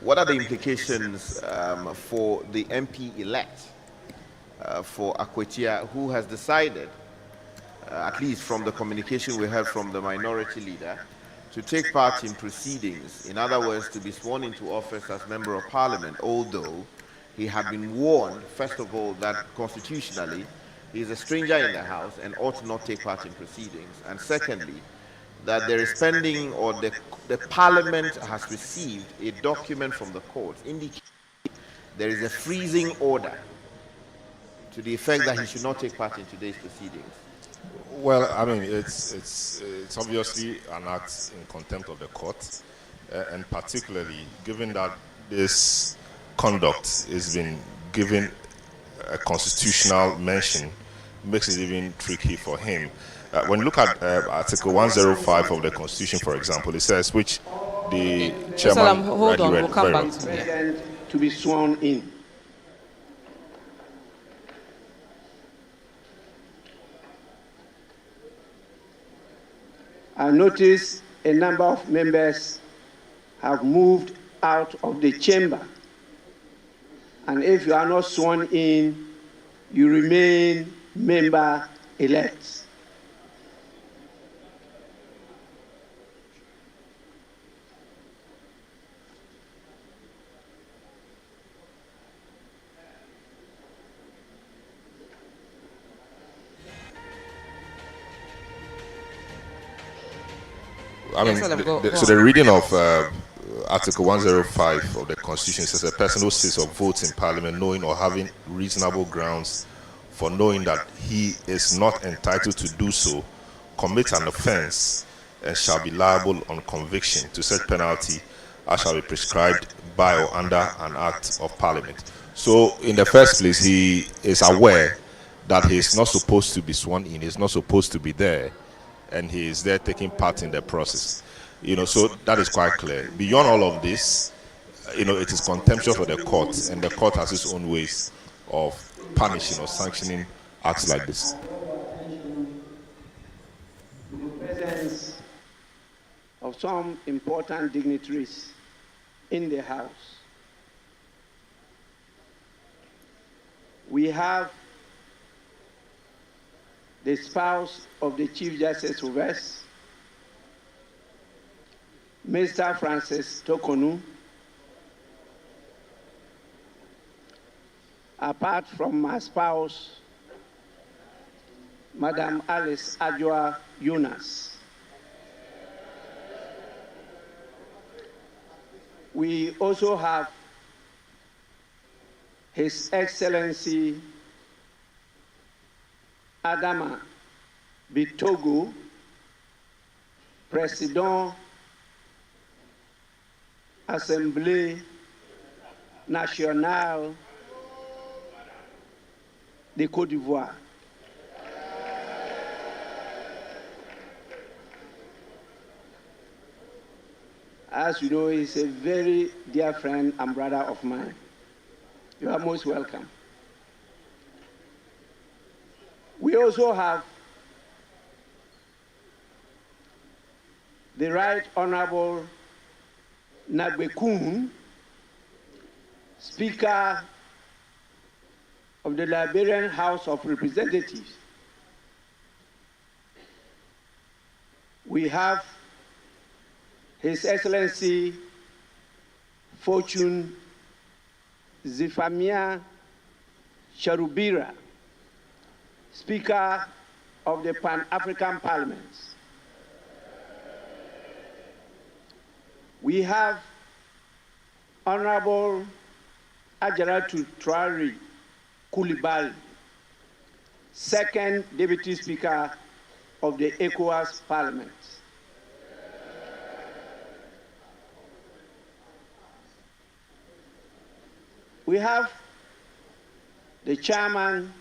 what are the implications for the MP-elect for Akwatia, who has decided, at least from the communication we heard from the minority leader, to take part in proceedings, in other words, to be sworn into office as Member of Parliament, although he had been warned, first of all, that constitutionally, he is a stranger in the House and ought not take part in proceedings. And secondly, that there is pending, or the Parliament has received a document from the courts indicating there is a freezing order to the effect that he should not take part in today's proceedings. Well, I mean, it's obviously an act in contempt of the court, and particularly given that this conduct has been given a constitutional mention, makes it even tricky for him. When you look at Article 105 of the Constitution, for example, it says, which the chairman hold on, we'll come back to you. To be sworn in. I notice a number of members have moved out of the chamber. And if you are not sworn in, you remain member-elect. I mean, so the reading of Article 105 of the Constitution says a person who sits or votes in Parliament knowing or having reasonable grounds for knowing that he is not entitled to do so commits an offence and shall be liable on conviction to such penalty as shall be prescribed by or under an Act of Parliament. So in the first place, he is aware that he is not supposed to be sworn in, he is not supposed to be there, and he is there taking part in the process. You know, so that is quite clear. Beyond all of this, you know, it is contemptuous for the court, and the court has its own ways of punishing or sanctioning acts like this. In the presence of some important dignitaries in the House, we have the spouse of the Chief Justice of us, Mr. Francis Tokonu. Apart from my spouse, Madam Alice Adjoa Yunus. We also have His Excellency Adama Bitogo, Président Assemblée Nationale de Côte d'Ivoire. As you know, he's a very dear friend and brother of mine. You are most welcome. We also have the Right Honorable Nabekun, Speaker of the Liberian House of Representatives. We have His Excellency Fortune Zifamia Charubira, Speaker of the Pan-African Parliament. We have Honorable Ajaratu Traore Coulibaly, Second Deputy Speaker of the ECOWAS Parliament. We have the Chairman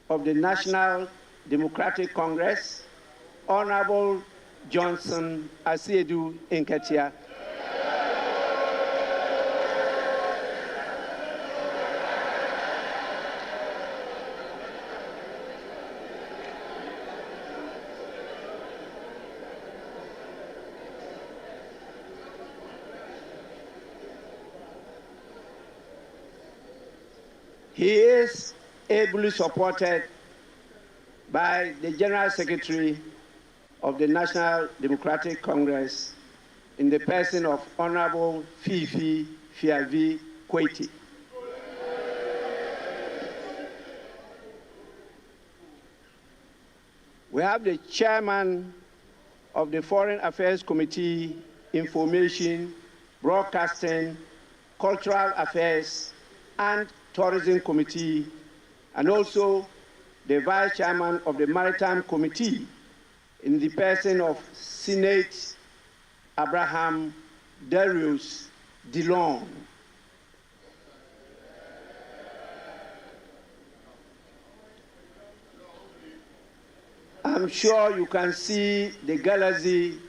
of the National Democratic Congress, Honorable Johnson Asiedu Nketia. He is ably supported by the General Secretary of the National Democratic Congress in the person of Honorable Fifi Fiavi Kweti. We have the Chairman of the Foreign Affairs Committee, Information, Broadcasting, Cultural Affairs, and Tourism Committee, and also the Vice Chairman of the Maritime Committee in the person of Senate Abraham Darius Dillon. I'm sure you can see the galaxy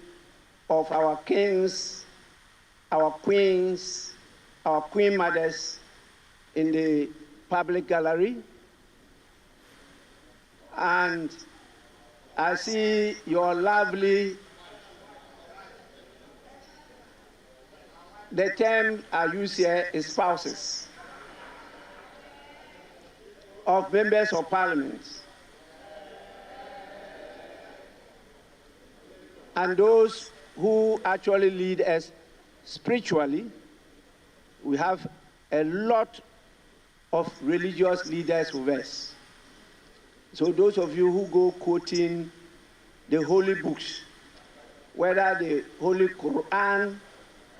of our kings, our queens, our queen mothers in the public gallery. And I see your lovely, the term I use here is spouses of members of parliament. And those who actually lead us spiritually. We have a lot of religious leaders with us. So those of you who go quoting the holy books, whether the Holy Quran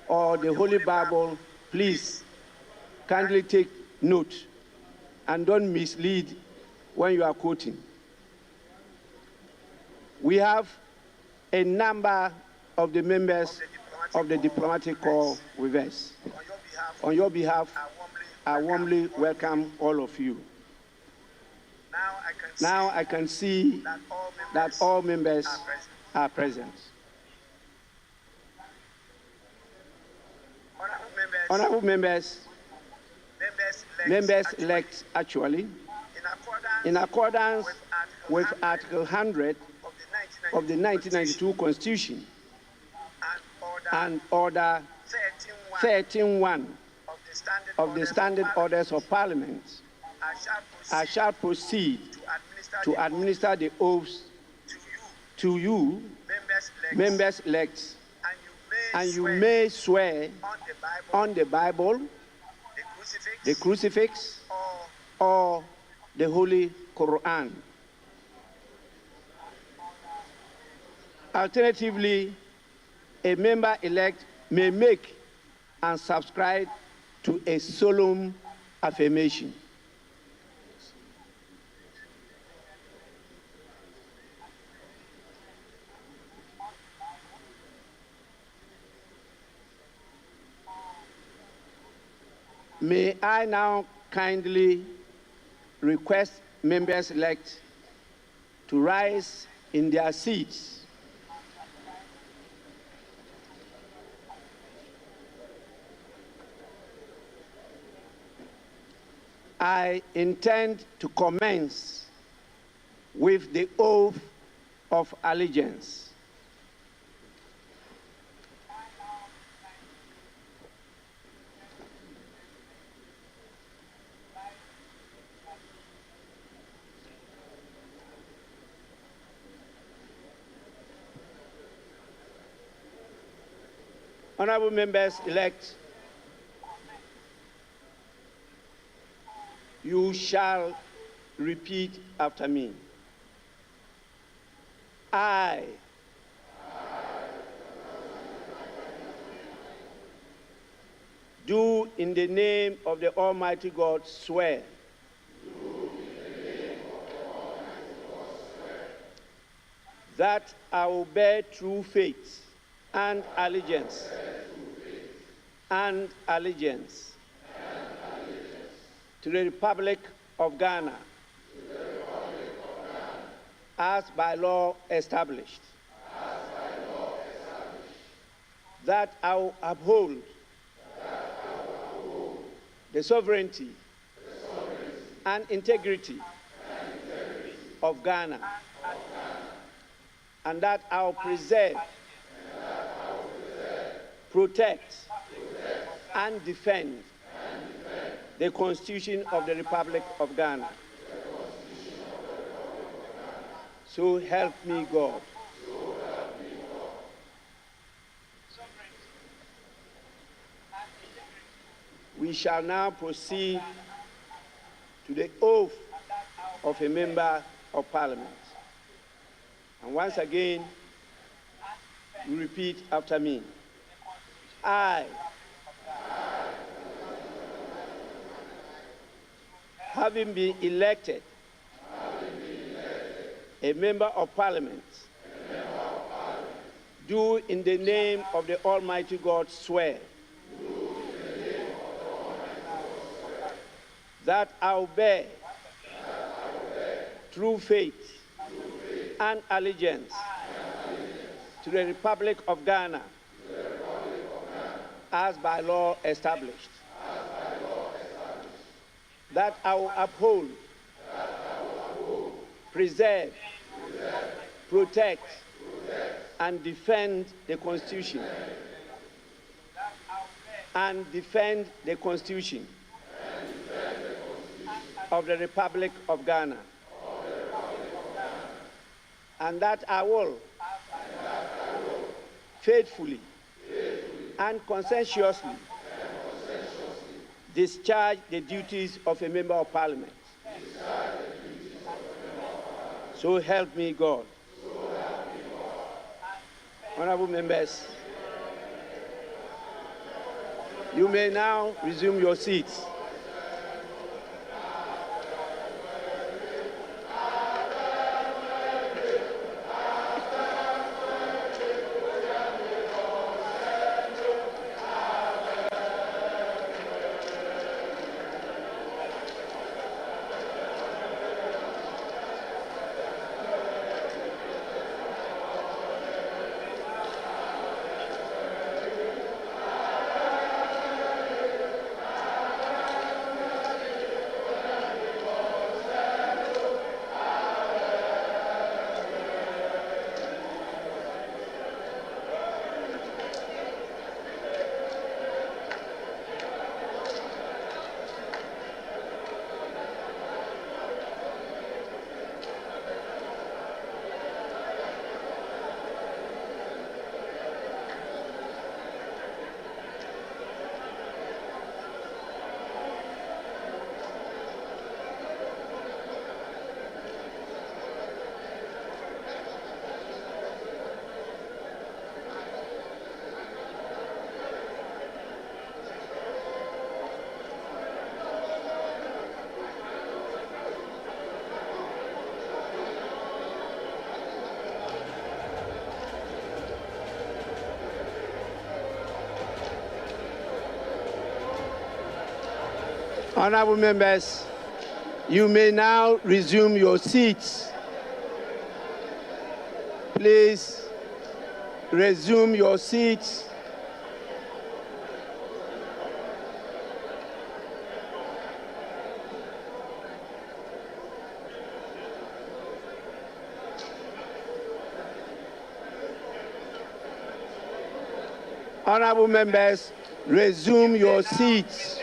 or the Holy Bible, please kindly take note and don't mislead when you are quoting. We have a number of the members of the diplomatic corps with us. On your behalf, I warmly welcome all of you. Now I can see that all members are present. Honorable members, members-elect actually, in accordance with Article 100 of the 1992 Constitution and Order 13.1 of the Standard Orders of Parliament, I shall proceed to administer the oaths to you, members-elect, and you may swear on the Bible, the crucifix, or the Holy Quran. Alternatively, a member-elect may make and subscribe to a solemn affirmation. May I now kindly request members-elect to rise in their seats. I intend to commence with the oath of allegiance. Honorable members-elect, you shall repeat after me. I do in the name of the Almighty God swear that I will bear true faith and allegiance to the Republic of Ghana as by law established, that I will uphold the sovereignty and integrity of Ghana, and that I will preserve, protect, and defend the Constitution of the Republic of Ghana. So help me God. We shall now proceed to the oath of a member of Parliament. And once again, you repeat after me. I, having been elected a member of Parliament, do in the name of the Almighty God swear that I will bear true faith and allegiance to the Republic of Ghana as by law established, that I will uphold, preserve, protect, and defend the Constitution, of the Republic of Ghana, and that I will faithfully and conscientiously discharge the duties of a member of Parliament. So help me God. Honorable members, you may now resume your seats. Honorable members, you may now resume your seats. Please resume your seats. Honorable members, resume your seats.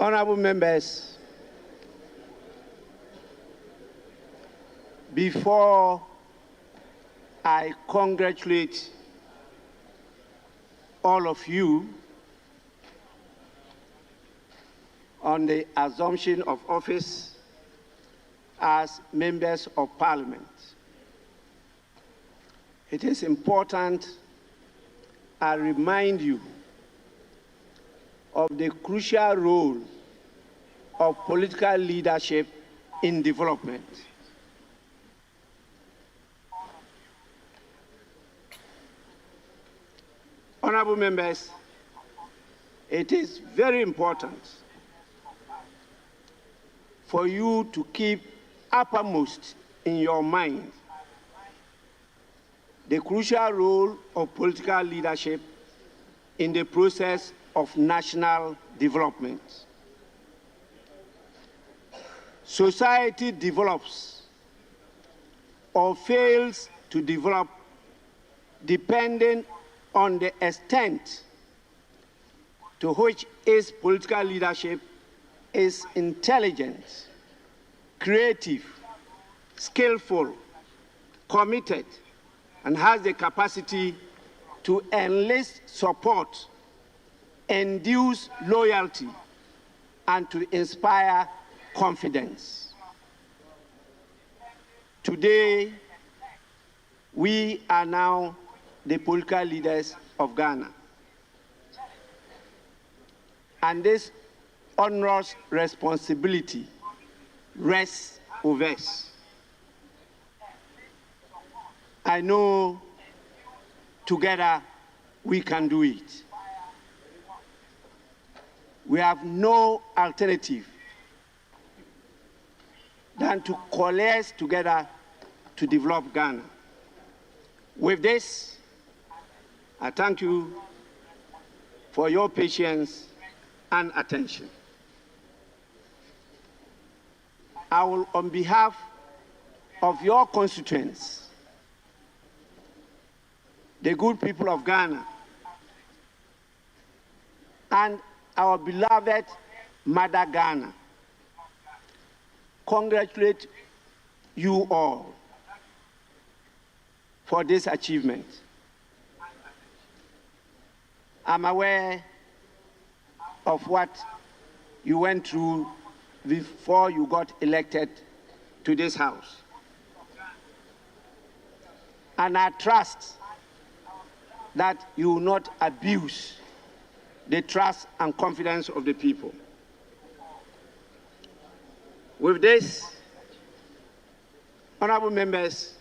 Honorable members, before I congratulate all of you on the assumption of office as members of Parliament, it is important I remind you of the crucial role of political leadership in development. Honorable members, it is very important for you to keep uppermost in your mind the crucial role of political leadership in the process of national development. Society develops or fails to develop depending on the extent to which its political leadership is intelligent, creative, skillful, committed, and has the capacity to enlist support, induce loyalty, and to inspire confidence. Today, we are now the political leaders of Ghana. And this onerous responsibility rests with us. I know together we can do it. We have no alternative than to coalesce together to develop Ghana. With this, I thank you for your patience and attention. I will, on behalf of your constituents, the good people of Ghana, and our beloved Mother Ghana, congratulate you all for this achievement. I'm aware of what you went through before you got elected to this house. And I trust that you will not abuse the trust and confidence of the people. With this, honorable members,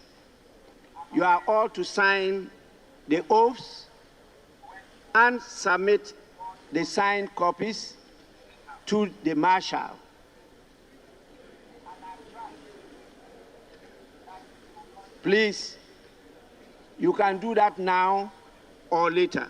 you are all to sign the oaths and submit the signed copies to the Marshal. Please, you can do that now or later.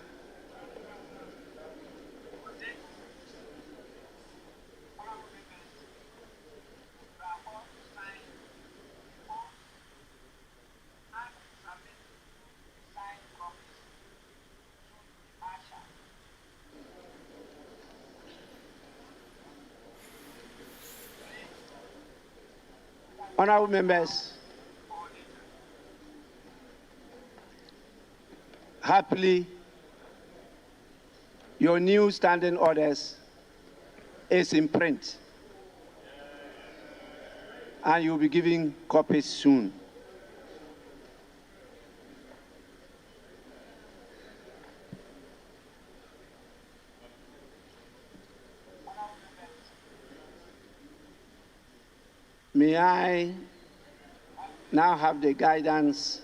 Honorable members, happily, your new standing orders is in print. and you'll be giving copies soon. May I now have the guidance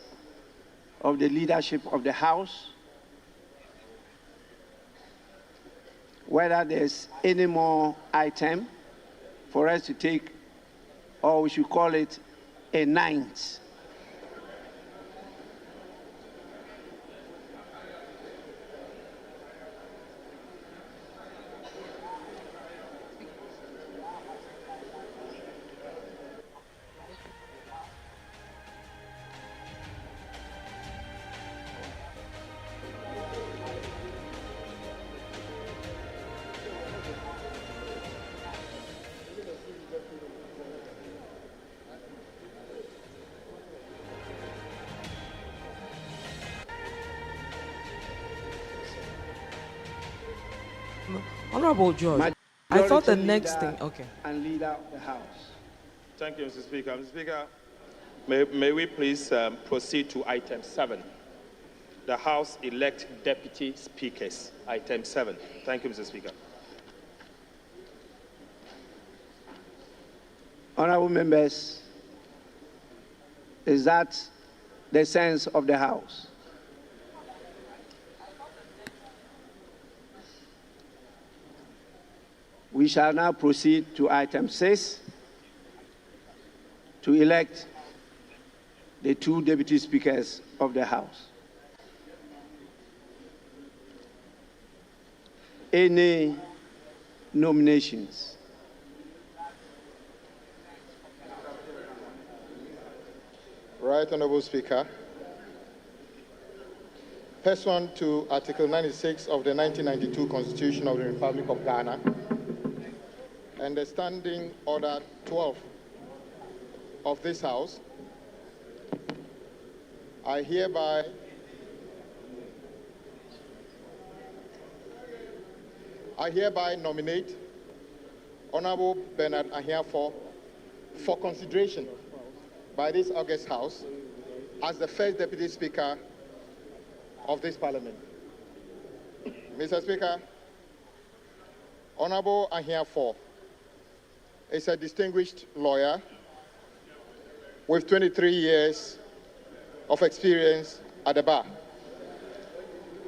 of the leadership of the House, whether there's any more item for us to take, or we should call it a ninth. Honorable George, I thought the next thing, okay. And leader of the House. Thank you, Mr. Speaker. Mr. Speaker, may we please proceed to item 7. The House elect deputy speakers, item 7. Thank you, Mr. Speaker. Honorable members, is that the sense of the House? We shall now proceed to item 6, to elect the 2 deputy speakers of the House. Any nominations? Right, Honorable Speaker. Pursuant to Article 96 of the 1992 Constitution of the Republic of Ghana, and the Standing Order 12 of this House, I hereby nominate Honorable Bernard Ahiafor for consideration by this August House as the first Deputy Speaker of this Parliament. Mr. Speaker, Honorable Ahiafor is a distinguished lawyer with 23 years of experience at the bar.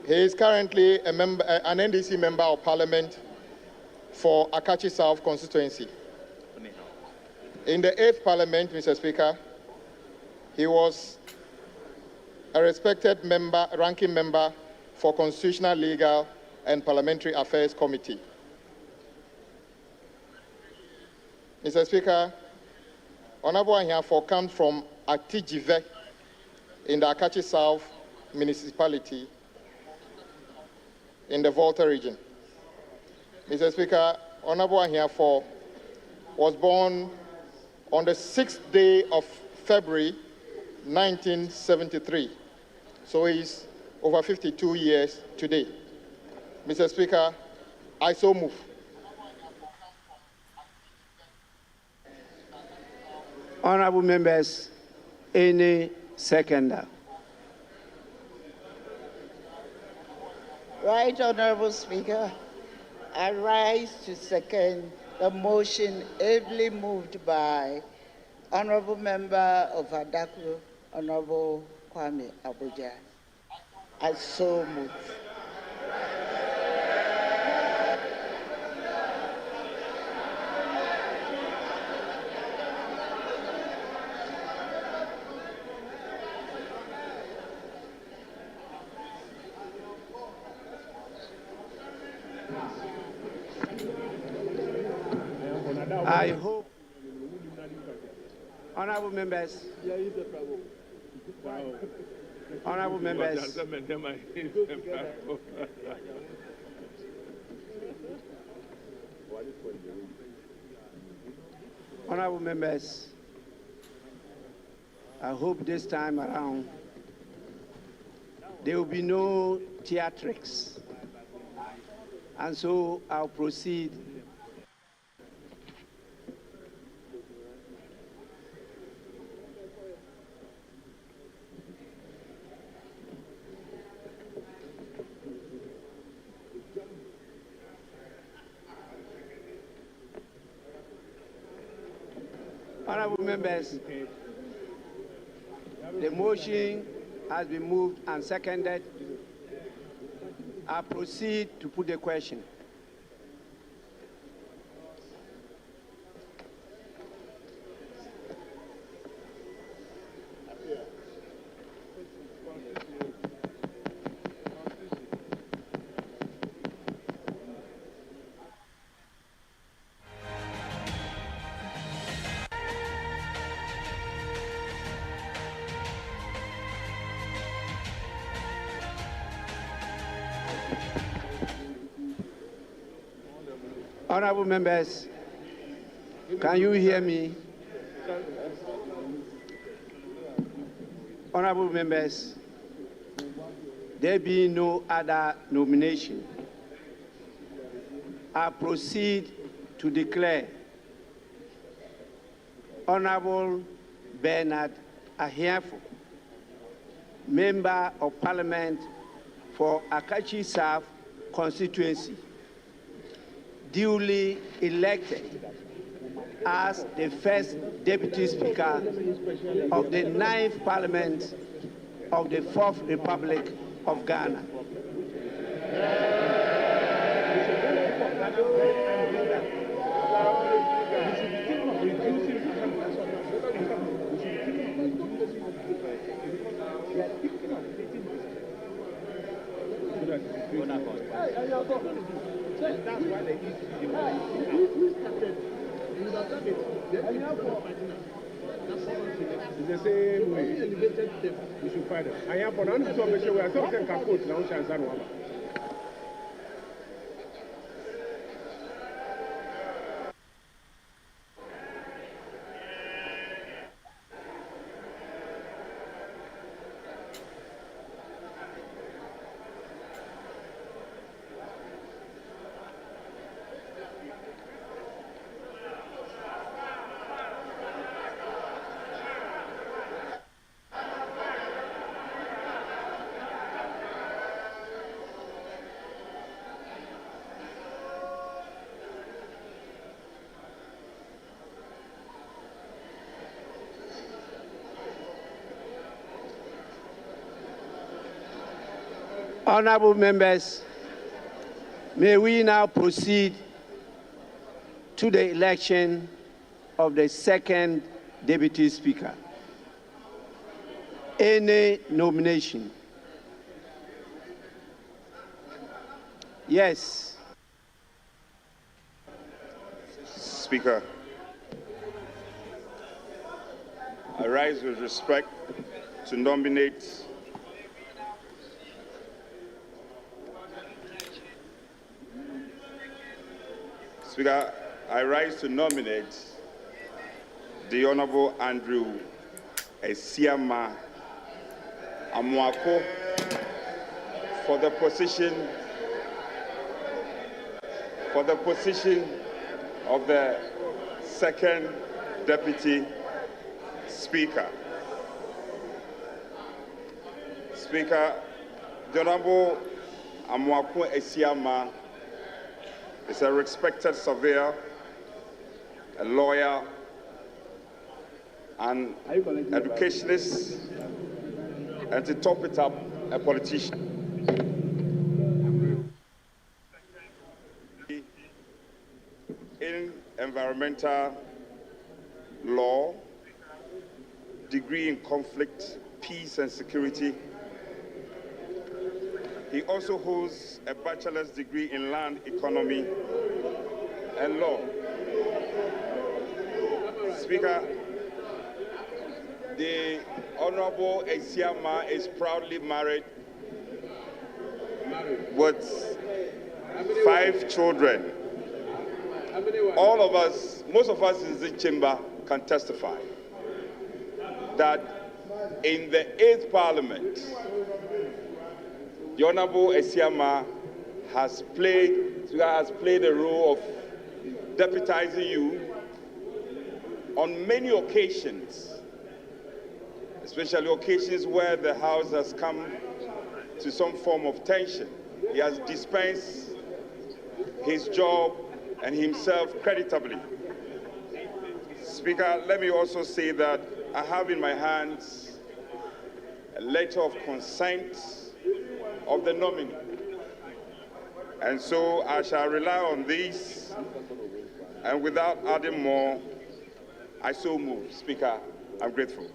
He is currently an NDC Member of Parliament for Akachi South constituency. In the 8th Parliament, Mr. Speaker, he was a respected member, ranking member for Constitutional, Legal and Parliamentary Affairs Committee. Mr. Speaker, Honorable Ahiafor comes from Atijive in the Akachi South municipality in the Volta region. Mr. Speaker, Honorable Ahiafor was born on the 6th day of February 1973, so he's over 52 years today. Mr. Speaker, I so move. Honorable members, any seconder? Right, Honorable Speaker, I rise to second the motion ably moved by Honorable Member of Adaklu, Honorable Kwame Abuja. I so move. I hope, honorable members, honorable members, honorable members, I hope this time around there will be no theatrics, and so I'll proceed Honorable members, the motion has been moved and seconded. I proceed to put the question. Honorable members, can you hear me? Honorable members, there being no other nomination, I proceed to declare Honorable Bernard Ahiafo, Member of Parliament for Akachi South constituency, duly elected as the first Deputy Speaker of the 9th Parliament of the 4th Republic of Ghana. That's why they used to do it's the same way. You should find it. I am for none of the show. I thought I can put now chance on one. Honorable members, may we now proceed to the election of the second Deputy Speaker. Any nomination? Yes. Speaker, I rise with respect to nominate Speaker, I rise to nominate the Honorable Andrew Esiama Amoako for the position of the second Deputy Speaker. Speaker, the Honorable Amoako Esiama is a respected surveyor, a lawyer, an educationist, and to top it up, a politician. In environmental law, degree in conflict, peace and security. He also holds a bachelor's degree in land economy and law. Speaker, the Honorable Esiama is proudly married with 5 children. All of us, most of us in this chamber can testify that in the 8th Parliament, the Honorable Esiama has played the role of deputizing you on many occasions, especially occasions where the House has come to some form of tension. He has dispensed his job and himself creditably. Speaker, let me also say that I have in my hands a letter of consent of the nominee. And so I shall rely on this, and without adding more, I so move. Speaker, I'm grateful.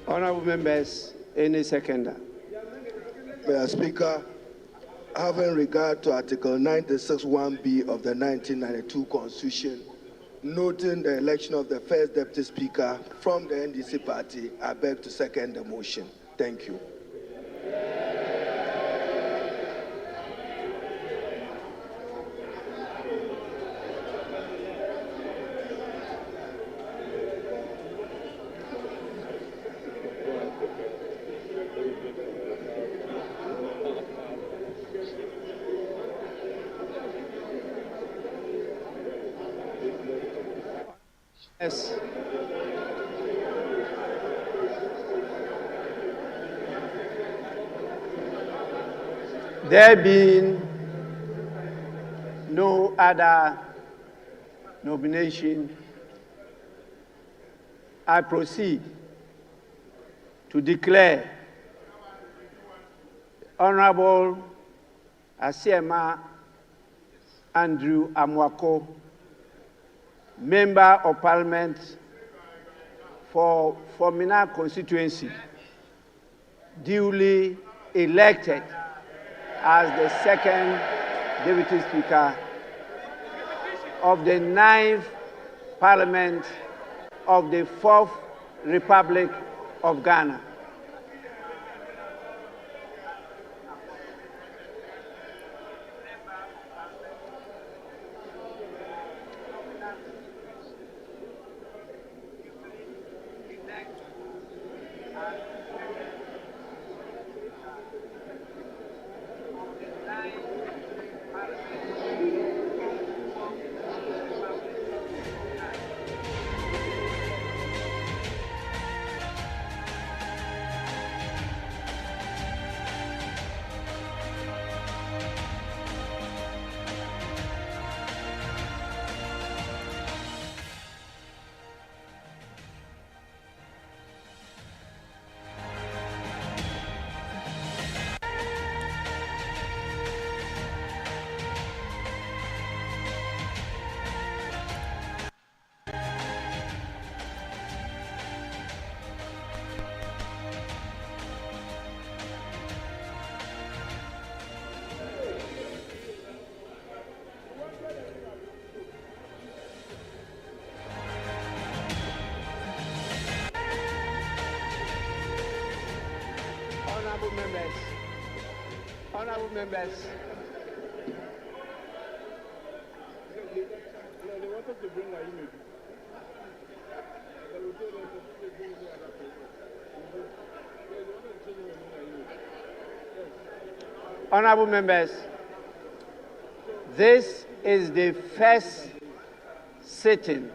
Honorable members, any seconder? Mr. Speaker, having regard to Article 96(1)(b) of the 1992 Constitution, noting the election of the first Deputy Speaker from the NDC party, I beg to second the motion. Thank you. Yes. There being no other nomination, I proceed to declare Honorable Asiema Andrew Amoako, Member of Parliament for Formina constituency, duly elected as the second Deputy Speaker of the 9th Parliament of the 4th Republic of Ghana. Honorable members, honorable members, this is the first sitting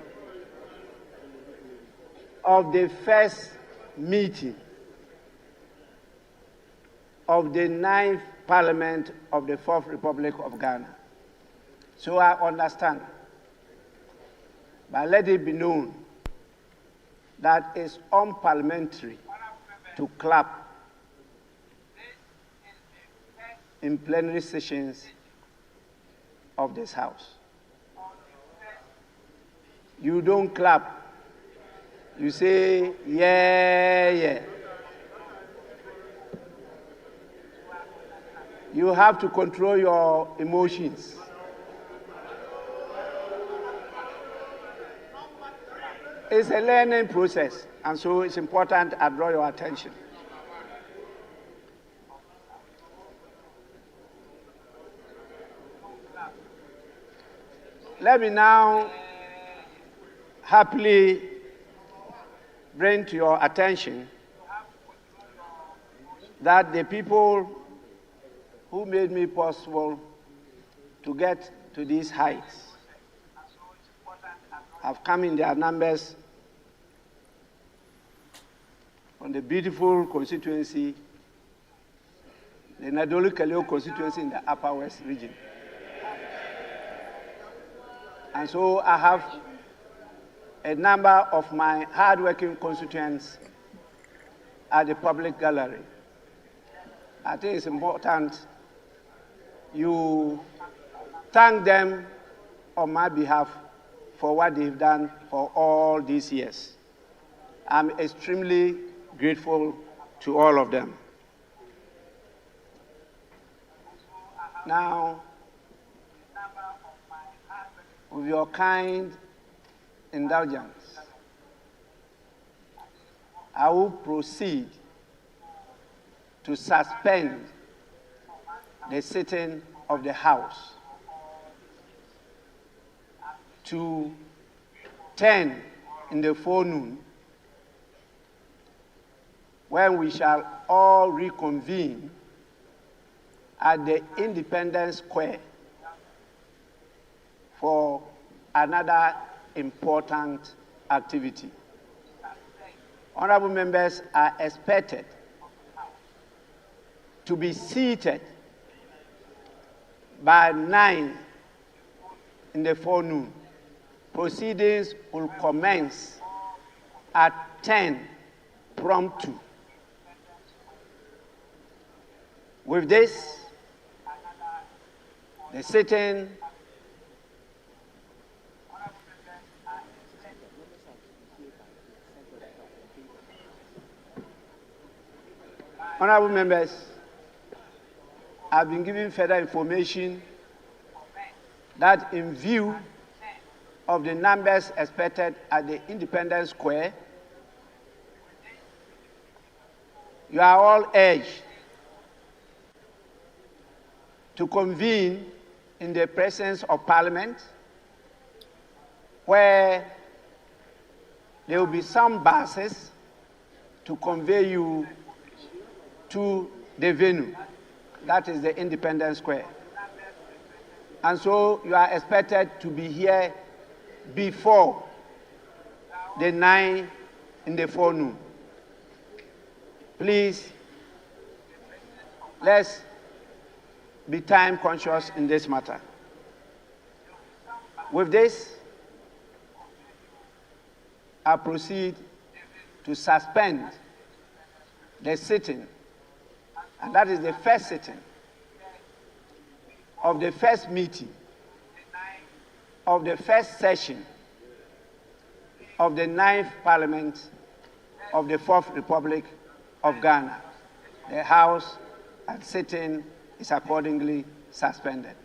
of the first meeting of the 9th Parliament of the 4th Republic of Ghana. So I understand, but let it be known that it's unparliamentary to clap in plenary sessions of this House. You don't clap. You say, yeah, yeah. You have to control your emotions. It's a learning process, and so it's important I draw your attention. Let me now happily bring to your attention that the people who made me possible to get to these heights have come in their numbers from the beautiful constituency, the Nadolu Kaleo constituency in the Upper West region. And so I have a number of my hard-working constituents at the public gallery. I think it's important you thank them on my behalf for what they've done for all these years. I'm extremely grateful to all of them. Now, with your kind indulgence, I will proceed to suspend the sitting of the House to 10 in the forenoon, when we shall all reconvene at the Independence Square for another important activity. Honorable members are expected to be seated by 9 in the forenoon. Proceedings will commence at 10 promptu. With this, the sitting honorable members, I've been given further information that in view of the numbers expected at the Independence Square, you are all urged to convene in the presence of Parliament, where there will be some buses to convey you to the venue, that is the Independence Square. And so you are expected to be here before the 9 in the forenoon. Please, let's be time conscious in this matter. With this, I proceed to suspend the sitting, and that is the first sitting of the first meeting of the first session of the 9th Parliament of the 4th Republic of Ghana. The House and sitting is accordingly suspended.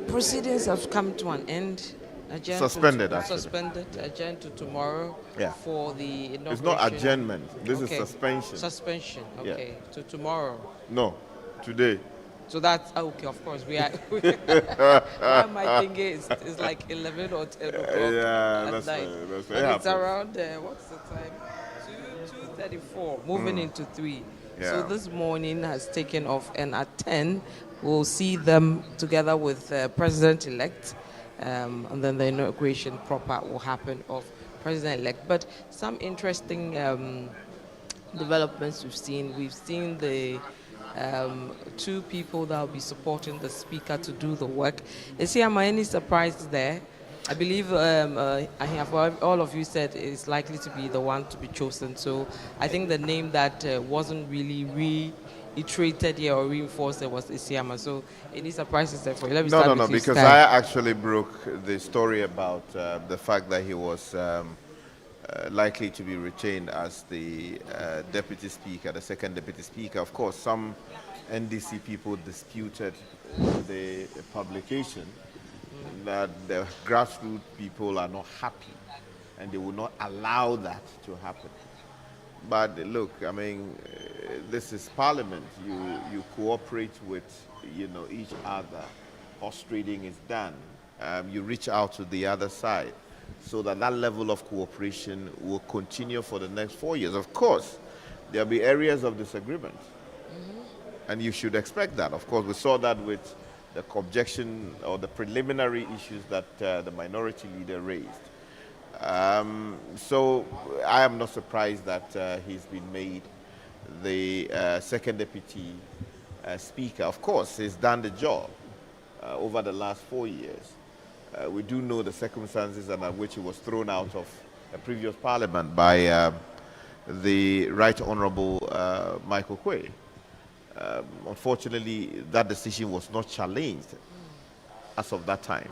Proceedings have come to an end. Suspended, actually. Suspended, adjourned to tomorrow for the inauguration. It's not adjournment. This is suspension. Suspension, okay. Yeah. To tomorrow? No, today. So that's, okay, of course. We are, what am I thinking? It's like 11 or 10 o'clock at night. That's it's around, what's the time? 2:34, moving into 3. Yeah. So this morning has taken off, and at 10, we'll see them together with President-elect, and then the inauguration proper will happen of President-elect. But some interesting developments we've seen. We've seen the 2 people that will be supporting the Speaker to do the work. Is there any surprises there? I believe I have all of you said is likely to be the one to be chosen. So I think the name that wasn't really reiterated here or reinforced there was Isiama. So any surprises there for you? Let me start with you, because Stan. I actually broke the story about the fact that he was likely to be retained as the Deputy Speaker, the second Deputy Speaker. Of course, some NDC people disputed the publication, that the grassroots people are not happy and they will not allow that to happen. But look, I mean, this is Parliament. You cooperate with, each other. Horse trading is done. You reach out to the other side so that level of cooperation will continue for the next 4 years. Of course, there'll be areas of disagreement, and you should expect that. Of course, we saw that with the objection or the preliminary issues that the minority leader raised. So I am not surprised that he's been made the second deputy speaker. Of course, he's done the job over the last 4 years. We do know the circumstances under which he was thrown out of a previous parliament by the Right Honourable Michael Quay. Unfortunately, that decision was not challenged as of that time.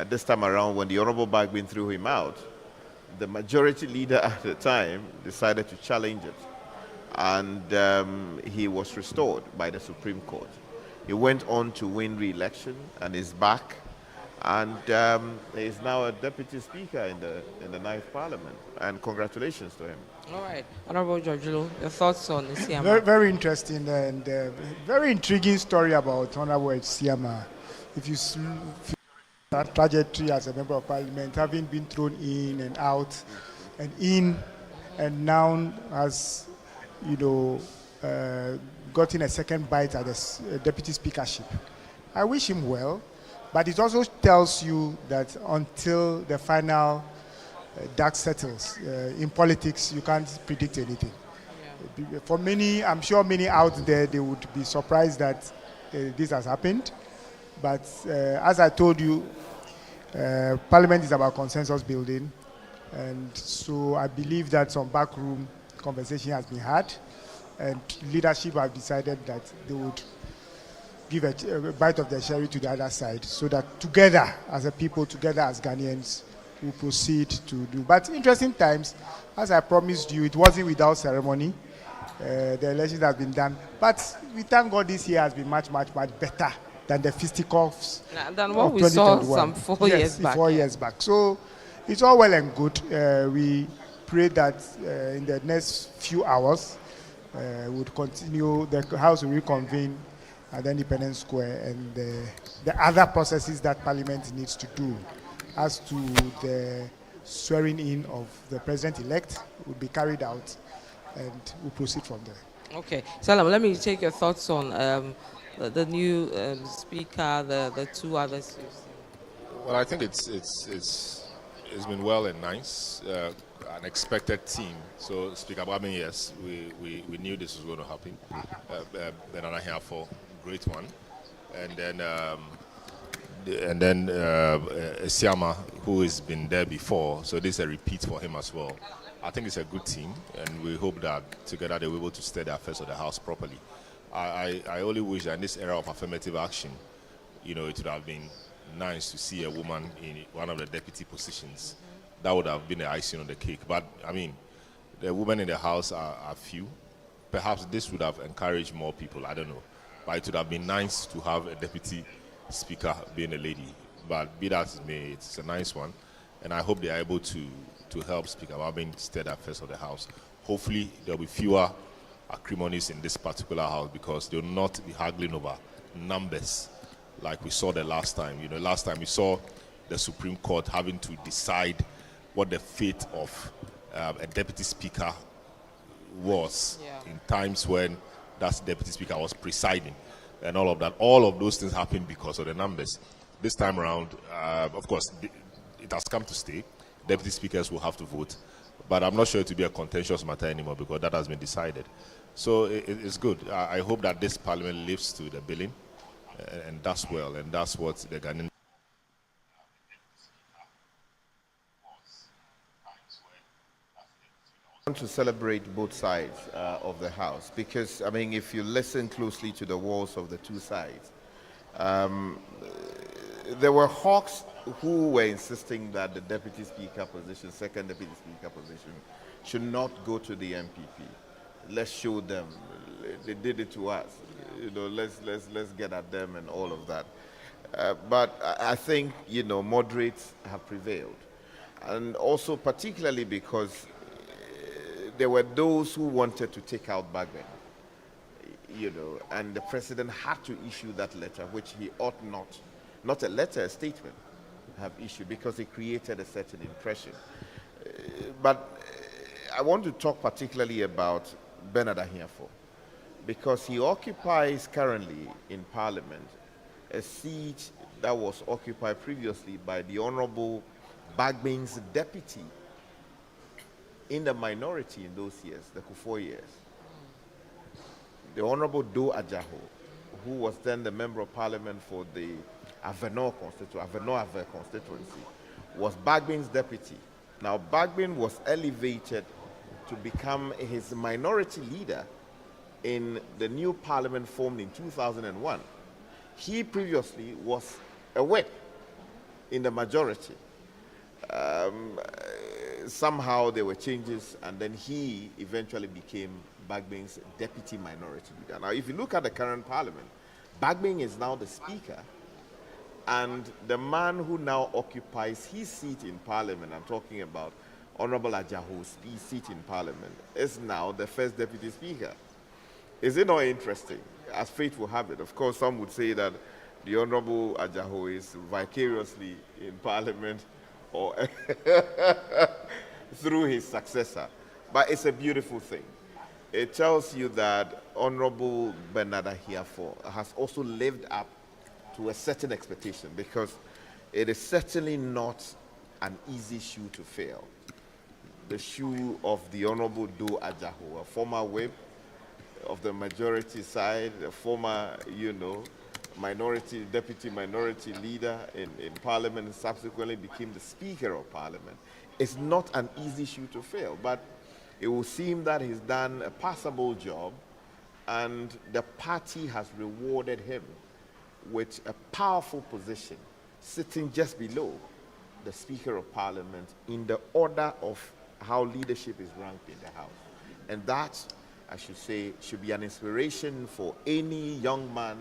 This time around, when the Honourable Bagbin threw him out, the majority leader at the time decided to challenge it, and he was restored by the Supreme Court. He went on to win re-election and is back, and is now a deputy speaker in the 9th Parliament, and congratulations to him. All right, Honourable George-Lo, your thoughts on Isiama? Very, very interesting and very intriguing story about Honourable Isiama. If you that trajectory as a member of parliament, having been thrown in and out and in, and now has, you know, gotten a second bite at the deputy speakership. I wish him well, but it also tells you that until the final dust settles in politics, you can't predict anything. Yeah. For many, I'm sure many out there, they would be surprised that this has happened. But as I told you, Parliament is about consensus building, and so I believe that some backroom conversation has been had, and leadership have decided that they would give a bite of the cherry to the other side, so that together as a people, together as Ghanaians, we proceed to do. But interesting times, as I promised you, it wasn't without ceremony. The elections have been done, but we thank God this year has been much, much, much better than the fisticuffs than what we saw some 4 years back. 4 years back. So it's all well and good. We pray that in the next few hours, would continue, the House will reconvene at the Independence Square, and the other processes that Parliament needs to do as to the swearing in of the President-elect will be carried out, and we'll proceed from there. Okay. Salam, let me take your thoughts on the new speaker, the two others. Well, I think it's been well and nice, an expected team. So Speaker Bagbin, yes, we knew this was going to happen. Bernard Ahiafo, great one, and then Isiama, who has been there before. So this is a repeat for him as well. I think it's a good team, and we hope that together they will be able to steer the affairs of the House properly. I only wish that in this era of affirmative action, you know, it would have been nice to see a woman in one of the deputy positions. That would have been the icing on the cake. But, I mean, the women in the House are few. Perhaps this would have encouraged more people, I don't know. But it would have been nice to have a deputy speaker being a lady. But be that as it may, it's a nice one. And I hope they are able to help Speaker Bagbin steer the affairs of the House. Hopefully, there will be fewer acrimonies in this particular House, because they will not be haggling over numbers like we saw the last time. You know, last time we saw the Supreme Court having to decide what the fate of a deputy speaker was in times when that deputy speaker was presiding and all of that. All of those things happened because of the numbers. This time around, of course, it has come to stay. Deputy speakers will have to vote, but I'm not sure it will be a contentious matter anymore because that has been decided. So it's good. I hope that this parliament lives to the billing and does well, and that's what the Ghanaian. I want to celebrate both sides of the House, because, I mean, if you listen closely to the walls of the two sides, there were hawks who were insisting that the deputy speaker position, second deputy speaker position, should not go to the MPP. Let's show them. They did it to us. You know, let's get at them and all of that. But I think, you know, moderates have prevailed, and also particularly because there were those who wanted to take out Bagbin, you know, and the president had to issue that letter, which he ought not a letter, a statement, have issued, because it created a certain impression. But I want to talk particularly about Bernard Ahiafo, because he occupies currently in Parliament a seat that was occupied previously by the Honorable Bagbin's deputy in the minority in those years, the Kufuor years, the Honorable Do Ajaho, who was then the Member of Parliament for the Avenor constituency, was Bagbin's deputy. Now, Bagbin was elevated to become his minority leader in the new parliament formed in 2001. He previously was a whip in the majority. Somehow there were changes, and then he eventually became Bagbin's deputy minority leader. Now, if you look at the current parliament, Bagbin is now the speaker, and the man who now occupies his seat in parliament, I'm talking about Honorable Ajaho's seat in parliament, is now the first deputy speaker. Is it not interesting? As fate will have it. Of course, some would say that the Honorable Ajaho is vicariously in parliament or through his successor. But it's a beautiful thing. It tells you that Honorable Bernard Ahiafo has also lived up to a certain expectation, because it is certainly not an easy shoe to fill. The shoe of the Honorable Do Ajaho, a former whip of the majority side, a former, deputy minority leader in parliament, and subsequently became the Speaker of Parliament. It's not an easy shoe to fill, but it will seem that he's done a passable job, and the party has rewarded him with a powerful position, sitting just below the Speaker of Parliament in the order of how leadership is ranked in the House. And that, I should say, should be an inspiration for any young man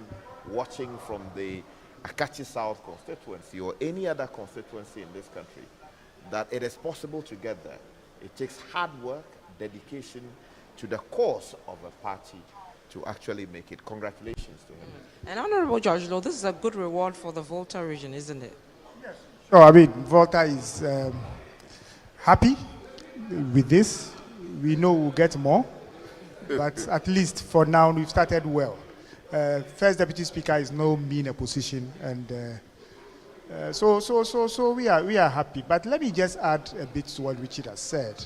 watching from the Akachi South constituency or any other constituency in this country, that it is possible to get there. It takes hard work, dedication to the cause of a party to actually make it. Congratulations to him. And Honorable George Lowe, this is a good reward for the Volta region, isn't it? Yes. Oh, I mean, Volta is happy with this. We know we'll get more, but at least for now, we've started well. First Deputy Speaker is no mean a position, and so we are happy. But let me just add a bit to what Richard has said.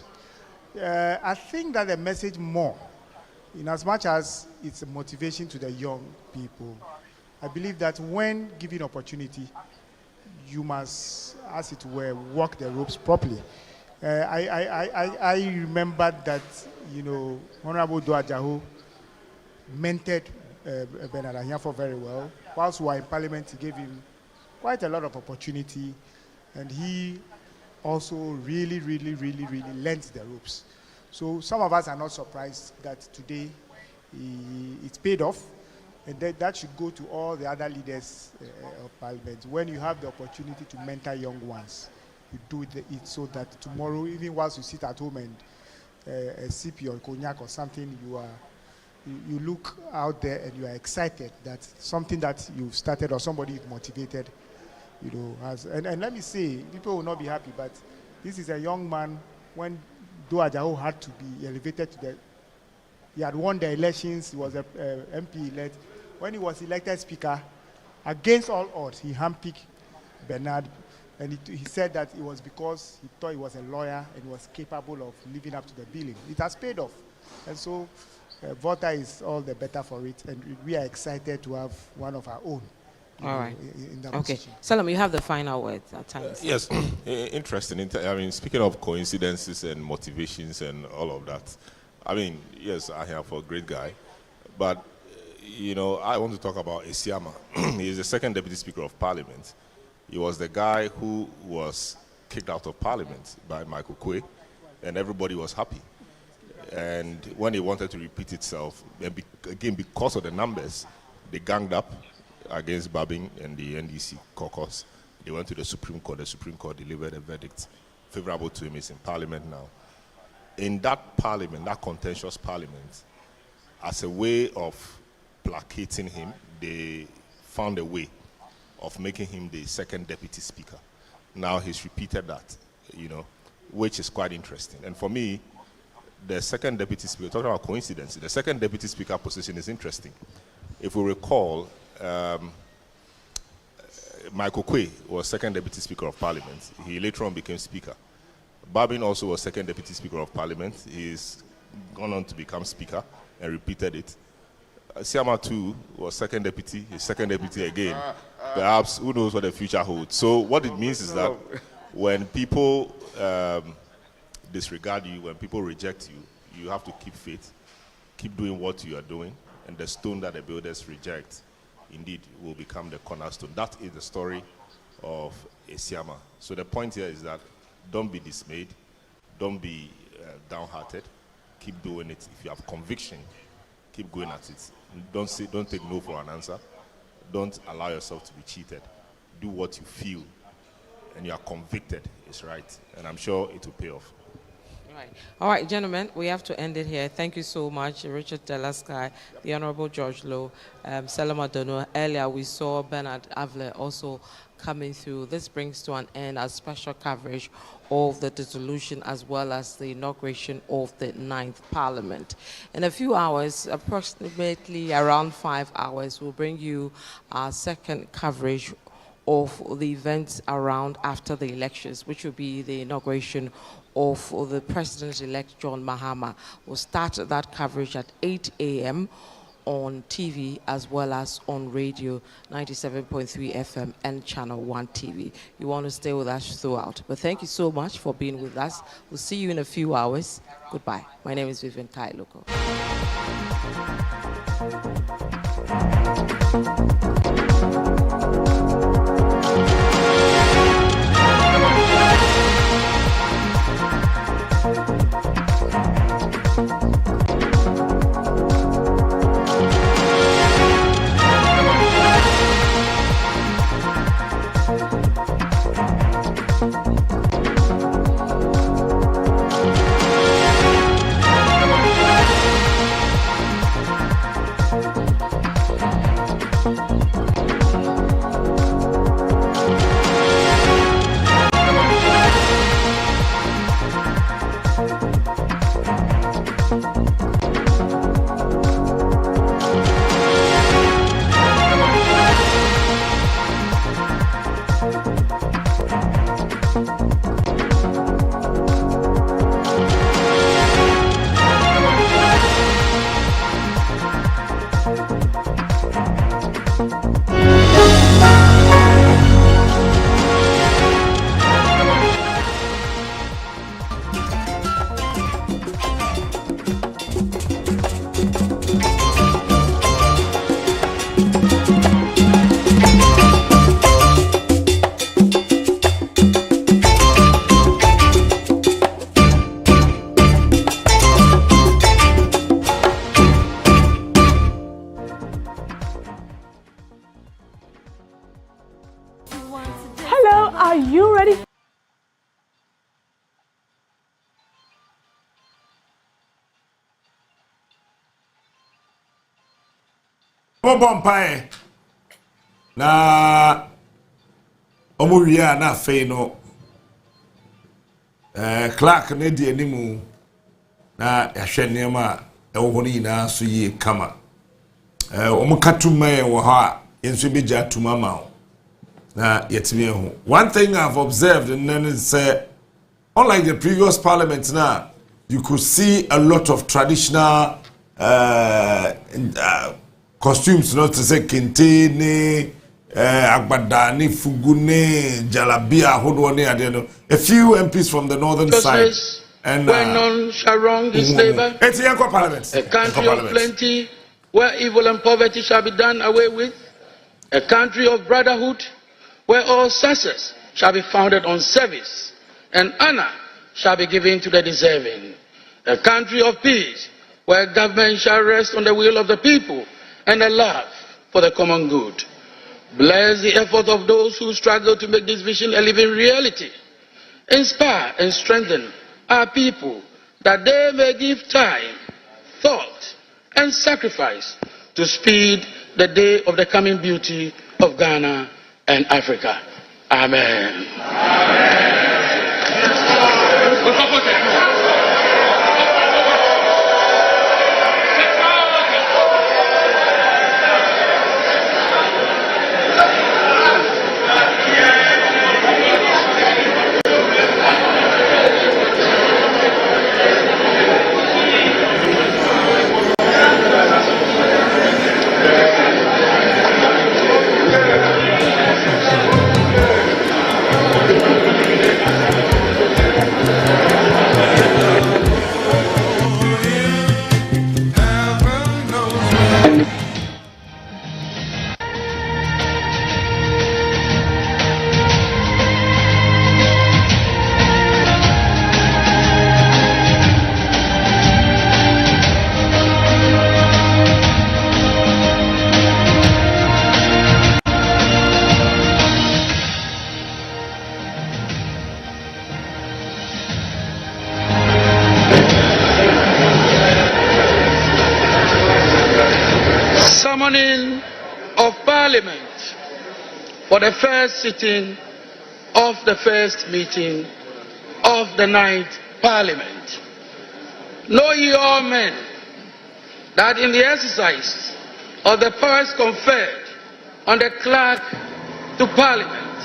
I think that the message more, in as much as it's a motivation to the young people, I believe that when given opportunity, you must, as it were, walk the ropes properly. I remember that, Honorable Do Ajaho mentored Bernard Ahiafo very well. Whilst we were in Parliament, he gave him quite a lot of opportunity, and he also really learned the ropes. So some of us are not surprised that today it's paid off, and that should go to all the other leaders of Parliament. When you have the opportunity to mentor young ones, you do it so that tomorrow, even whilst you sit at home and sip your cognac or something, you look out there and you are excited that something that you've started or somebody you've motivated, has. And let me say, people will not be happy, but this is a young man. When Do Ajaho had to be elevated he had won the elections, he was a MP elect. When he was elected Speaker, against all odds, he handpicked Bernard, and he said that it was because he thought he was a lawyer and was capable of living up to the billing. It has paid off, and so Volta is all the better for it, and we are excited to have one of our own. All right. In that okay. position. Salam, you have the final word at times. Yes. Interesting. I mean, speaking of coincidences and motivations and all of that, I mean, yes, Ahiafo a great guy, but I want to talk about Esiama. He is the second Deputy Speaker of Parliament. He was the guy who was kicked out of Parliament by Michael Quay, and everybody was happy. And when he wanted to repeat itself, again, because of the numbers, they ganged up against Babing and the NDC caucus. They went to the Supreme Court. The Supreme Court delivered a verdict favorable to him. He's in Parliament now. In that Parliament, that contentious Parliament, as a way of placating him, they found a way of making him the second Deputy Speaker. Now he's repeated that, which is quite interesting. And for me, the second Deputy Speaker, talking about coincidence, the second Deputy Speaker position is interesting. If we recall, Michael Quay was second deputy speaker of parliament. He later on became speaker. Babin also was second deputy speaker of parliament. He's gone on to become speaker and repeated it. Siama too was second deputy, his second deputy again. Perhaps, who knows what the future holds. So what it means is that when people disregard you, when people reject you, you have to keep faith, keep doing what you are doing, and the stone that the builders reject, indeed, will become the cornerstone. That is the story of Esiama. So the point here is that don't be dismayed, don't be downhearted, keep doing it. If you have conviction, keep going at it. Don't take no for an answer. Don't allow yourself to be cheated. Do what you feel and you are convicted is right. And I'm sure it will pay off. All right, gentlemen, we have to end it here. Thank you so much, Richard Delasky, the Honorable George Lowe, Selma Dono. Earlier, we saw Bernard Avle also coming through. This brings to an end our special coverage of the dissolution as well as the inauguration of the 9th Parliament. In a few hours, approximately around 5 hours, we'll bring you our second coverage of the events around after the elections, which will be the inauguration of the President-elect John Mahama. We'll start that coverage at 8 a.m. on TV as well as on radio, 97.3 FM and Channel 1 TV. You want to stay with us throughout. But thank you so much for being with us. We'll see you in a few hours. Goodbye. My name is Vivian Kailoko. Bompae na omuria na afei no Clark ne di animu na yahwe nema ewo ho nyina so yi kama omukatuma wo ha yenso beja tuma ma na yetime ho. One thing I've observed and then say unlike the previous parliament now, you could see a lot of traditional costumes, not to say kente ne agbada ne fugu ne jalabia hodone adeno. A few MPs from the northern side and where none shall wrong his neighbor. A country of plenty where evil and poverty shall be done away with. A country of brotherhood where all success shall be founded on service and honor shall be given to the deserving. A country of peace where government shall rest on the will of the people and a love for the common good. Bless the effort of those who struggle to make this vision a living reality. Inspire and strengthen our people that they may give time, thought, and sacrifice to speed the day of the coming beauty of Ghana and Africa. Amen. for the first sitting of the first meeting of the 9th Parliament. Know ye all men that in the exercise of the powers conferred on the clerk to Parliament,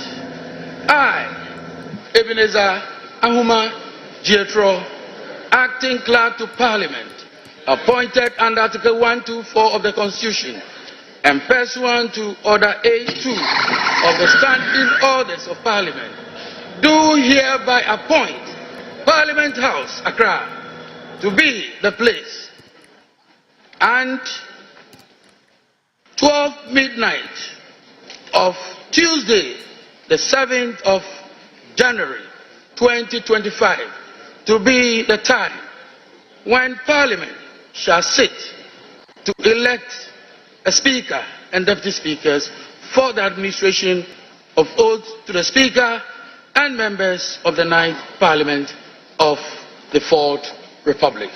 I, Ebenezer Ahuma Jethro, acting clerk to Parliament, appointed under Article 124 of the Constitution and pursuant to Order A2 of the Standing Orders of Parliament, do hereby appoint Parliament House, Accra, to be the place, and 12 midnight of Tuesday, the 7th of January 2025, to be the time when Parliament shall sit to elect a Speaker and Deputy Speakers for the administration of oath to the Speaker and members of the 9th Parliament of the 4th Republic.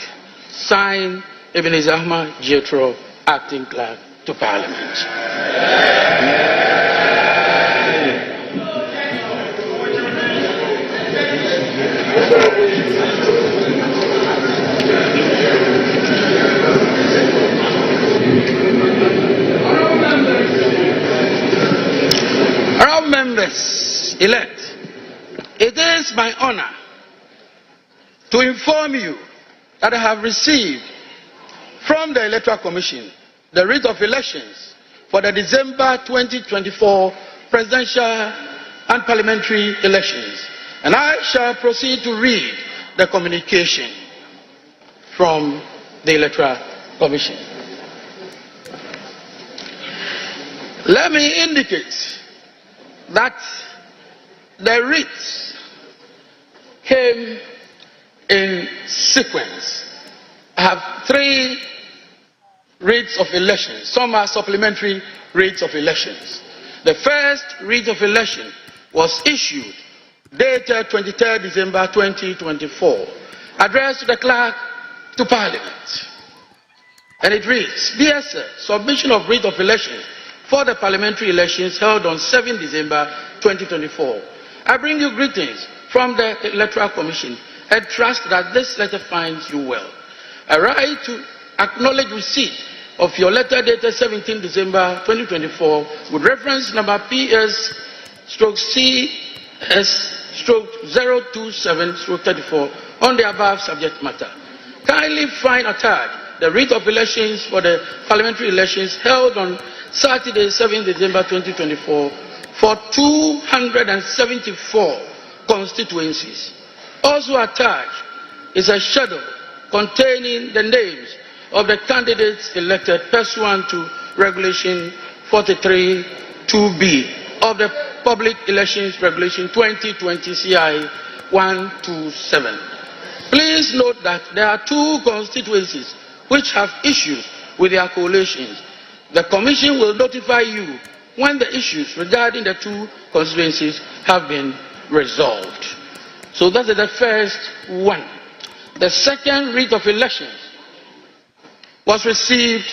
Signed, Ebenezer Ahuma Jethro, acting clerk to Parliament. Honourable members elect, it is my honor to inform you that I have received from the Electoral Commission the writ of elections for the December 2024 presidential and parliamentary elections, and I shall proceed to read the communication from the Electoral Commission. Let me indicate that the writs came in sequence. I have 3 writs of elections. Some are supplementary writs of elections. The first writ of election was issued dated 23rd December 2024, addressed to the clerk to Parliament. And it reads, Dear Sir, submission of writ of election for the parliamentary elections held on 7 December 2024. I bring you greetings from the Electoral Commission and trust that this letter finds you well. I write to acknowledge receipt of your letter dated 17 December 2024 with reference number PS/CS/027/34 on the above subject matter. Kindly find attached the writ of elections for the parliamentary elections held on Saturday, 7 December 2024 for 274 constituencies. Also attached is a schedule containing the names of the candidates elected pursuant to Regulation 43(2)(b) of the Public Elections Regulation 2020 CI 127. Please note that there are 2 constituencies which have issues with their coalitions. The Commission will notify you when the issues regarding the 2 constituencies have been resolved. So that is the first one. The second writ of elections was received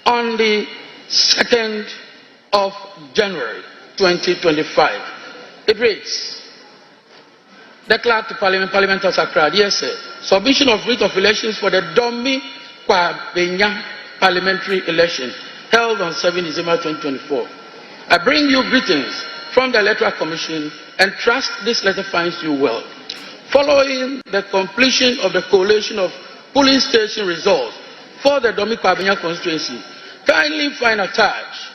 on the 2nd of January 2025. It reads, the clerk to Parliament, Parliament of Accra, dear sir, submission of writ of elections for the Domi Kwabenya parliamentary election held on 7 December 2024. I bring you greetings from the Electoral Commission and trust this letter finds you well. Following the completion of the collation of polling station results for the Domi Kwabenya constituency, kindly find attached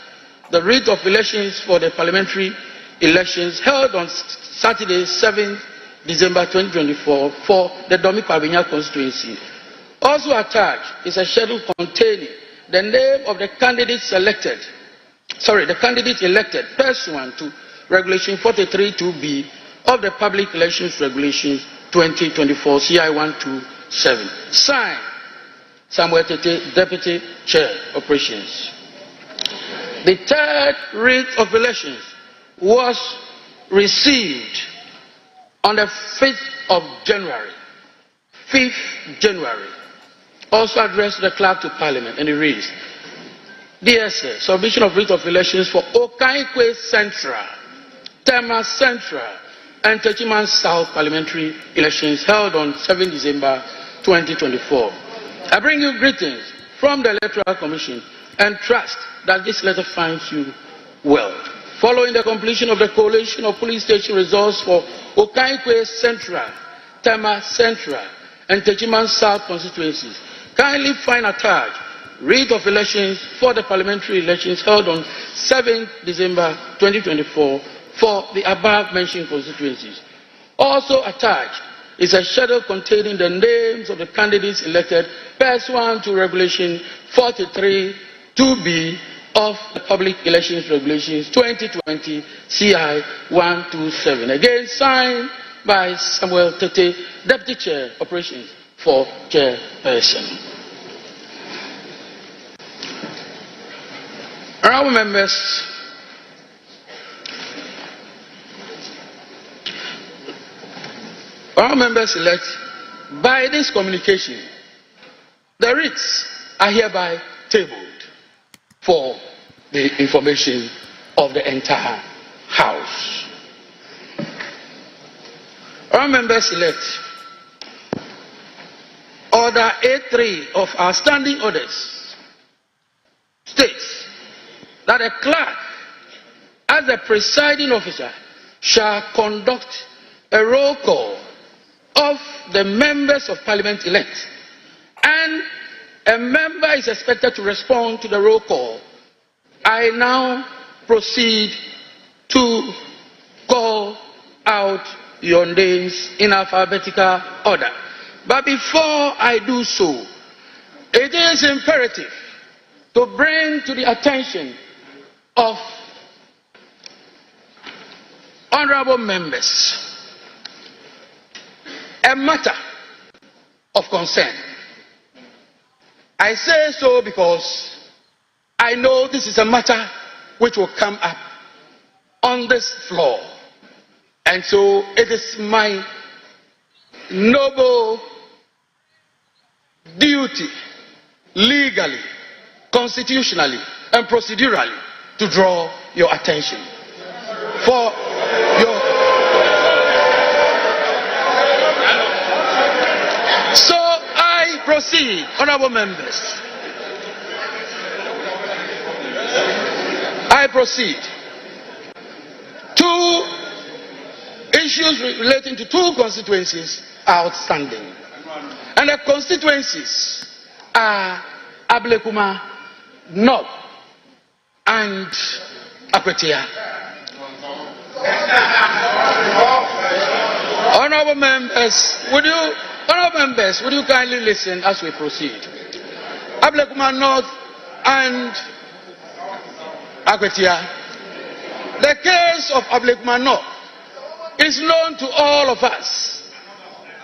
the writ of elections for the parliamentary elections held on Saturday, 7th December 2024 for the Domi Kwabenya constituency. Also attached is a schedule containing the name of the candidate elected pursuant to Regulation 43(2)(b) of the Public Elections Regulations 2024 CI 127. Signed, Samuel Tete, Deputy Chair, Operations. The third writ of elections was received on the 5th of January. 5th January. Also addressed to the clerk to Parliament, and it reads, DSS, submission of writ of elections for Okaikwe Central, Tema Central, and Techiman South parliamentary elections held on 7 December 2024. I bring you greetings from the Electoral Commission and trust that this letter finds you well. Following the completion of the collation of police station results for Okaikwe Central, Tema Central, and Techiman South constituencies, kindly find attached writ of elections for the parliamentary elections held on 7 December 2024 for the above-mentioned constituencies. Also attached is a schedule containing the names of the candidates elected pursuant to Regulation 43(2)(b) of the Public Elections Regulations 2020 CI 127. Again, signed by Samuel Tete, Deputy Chair, Operations for Chairperson. Honourable members, elect, by this communication, the writs are hereby tabled for the information of the entire House. Honourable members elect, Order A3 of our standing orders states that a clerk, as the presiding officer, shall conduct a roll call of the members of Parliament elect, and a member is expected to respond to the roll call. I now proceed to call out your names in alphabetical order. But before I do so, it is imperative to bring to the attention of honorable members a matter of concern. I say so because I know this is a matter which will come up on this floor. And so it is my noble duty, legally, constitutionally, and procedurally, to draw your attention for your. So I proceed, honorable members. I proceed. Two issues relating to two constituencies are outstanding. And the constituencies are Ablekuma North and Akwetia. Honorable members, would you kindly listen as we proceed? Ablekuma North and Akwetia. The case of Ablekuma North is known to all of us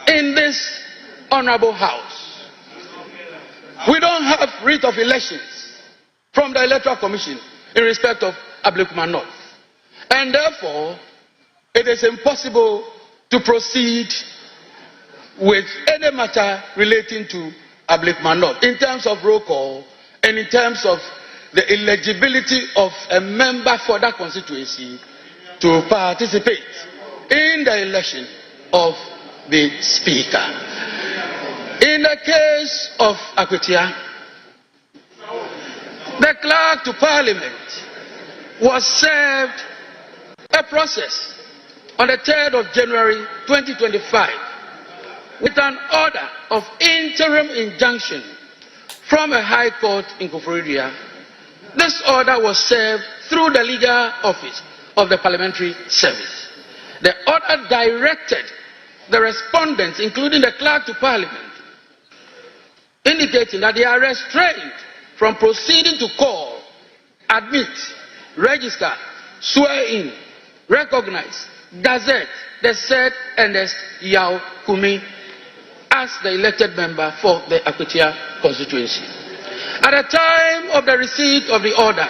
in this honorable House. We don't have writ of elections from the Electoral Commission in respect of Ablekuma North. And therefore, it is impossible to proceed with any matter relating to Ablekuma North in terms of roll call and in terms of the eligibility of a member for that constituency to participate in the election of the Speaker. In the case of Akwetia, the clerk to Parliament was served a process on the 3rd of January 2025 with an order of interim injunction from a high court in Koforidua. This order was served through the legal office of the Parliamentary Service. The order directed the respondents, including the clerk to Parliament, indicating that they are restrained from proceeding to call, admit, register, swear in, recognize, gazette the said Ernest Yao Kumi as the elected member for the Akwetia constituency. At the time of the receipt of the order,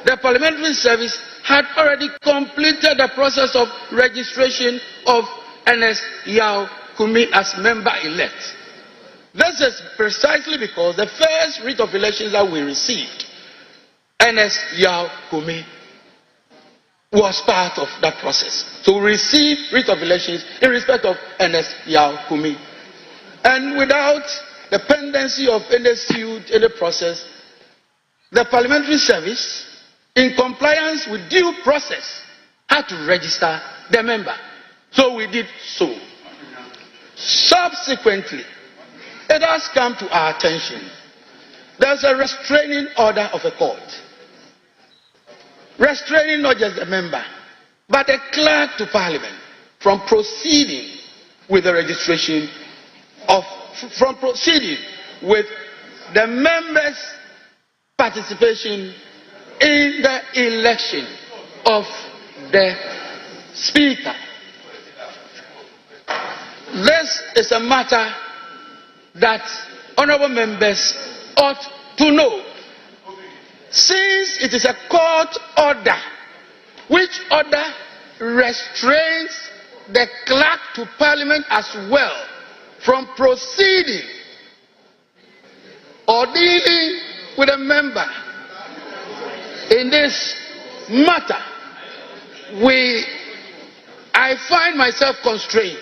the Parliamentary Service had already completed the process of registration of Ernest Yao Kumi as member-elect. This is precisely because the first writ of elections that we received Ernest Yao Kumi was part of that process. So we received writ of elections in respect of Ernest Yao Kumi. And without the pendency of any suit, any process, the parliamentary service, in compliance with due process, had to register the member. So we did so. Subsequently, it has come to our attention. There's a restraining order of a court. Restraining not just the member, but a clerk to parliament from proceeding with the registration of, from proceeding with the members' participation in the election of the speaker. This is a matter that honorable members ought to know. Since it is a court order, which order restrains the clerk to parliament as well from proceeding or dealing with a member in this matter, I find myself constrained.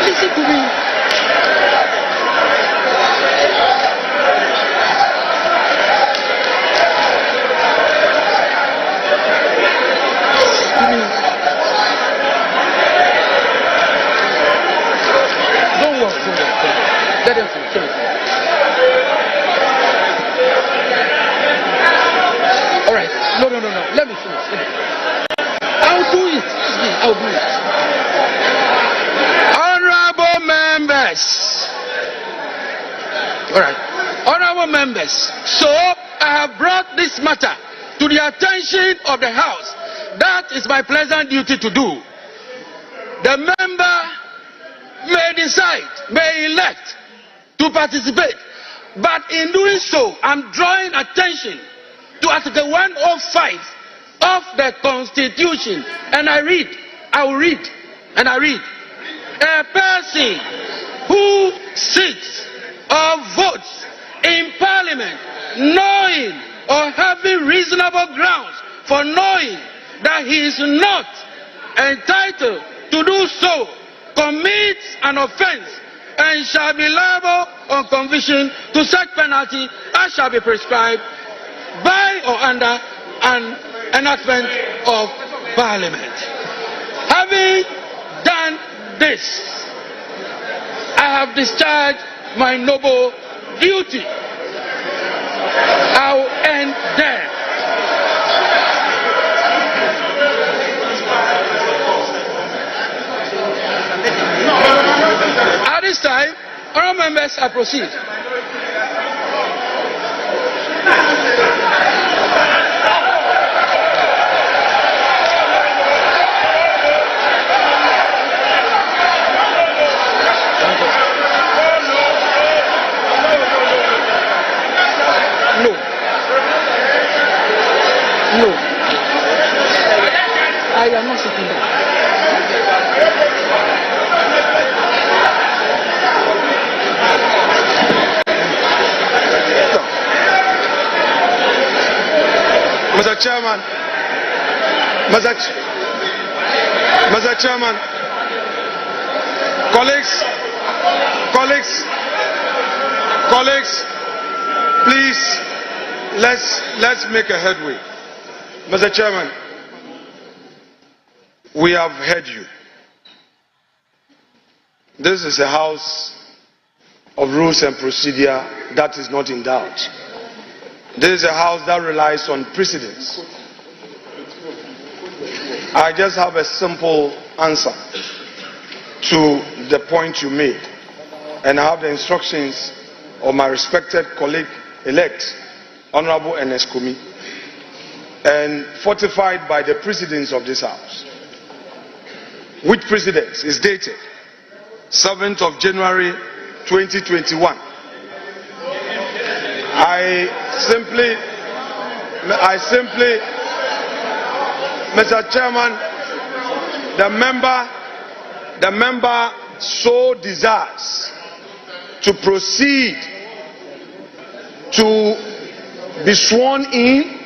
Listen to me. Don't worry. Let him finish. All right. No. Let me finish. I'll do it. I'll do it. Honorable members. All right. Honorable members. So I have brought this matter to the attention of the House. That is my pleasant duty to do. The member may decide, may elect to participate. But in doing so, I'm drawing attention to Article 105 of the Constitution. And I will read. A person who sits or votes in Parliament knowing or having reasonable grounds for knowing that he is not entitled to do so commits an offence and shall be liable on conviction to such penalty as shall be prescribed by or under an enactment of Parliament. Having done this, I have discharged my noble duty. I will end there. At this time, honourable members, I proceed. No. I am not sitting down. Mr. Chairman, colleagues, please, let's make a headway. Mr. Chairman, we have heard you. This is a house of rules and procedure that is not in doubt. This is a house that relies on precedence. I just have a simple answer to the point you made, and I have the instructions of my respected colleague-elect, Honorable Ernest Kumi, and fortified by the precedents of this house, which precedence is dated 7th of January 2021. I simply, Mr. Chairman, the member so desires to proceed to be sworn in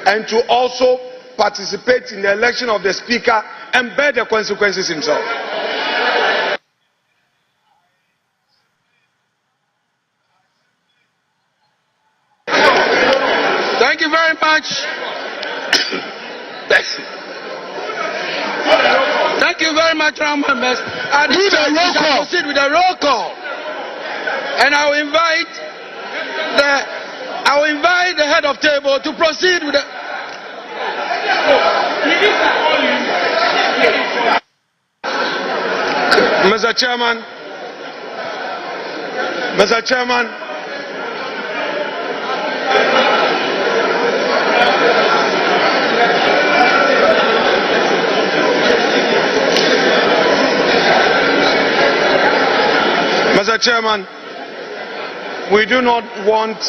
and to also participate in the election of the Speaker and bear the consequences himself. Thank you very much. Thank you very much, round members. And we shall proceed with a roll call. And I will invite the head of table to proceed with the. Mr. Chairman. Mr. Chairman, we do not want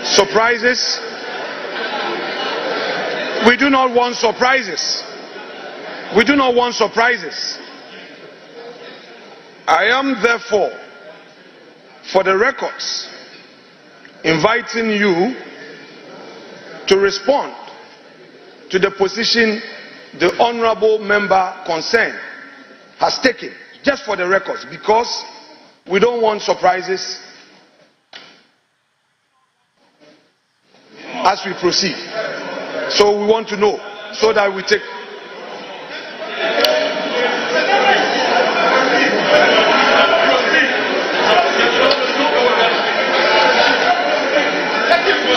surprises. We do not want surprises. We do not want surprises. I am therefore, for the records, inviting you to respond to the position the honorable member concerned has taken, just for the records, because we don't want surprises as we proceed. So we want to know so that we take.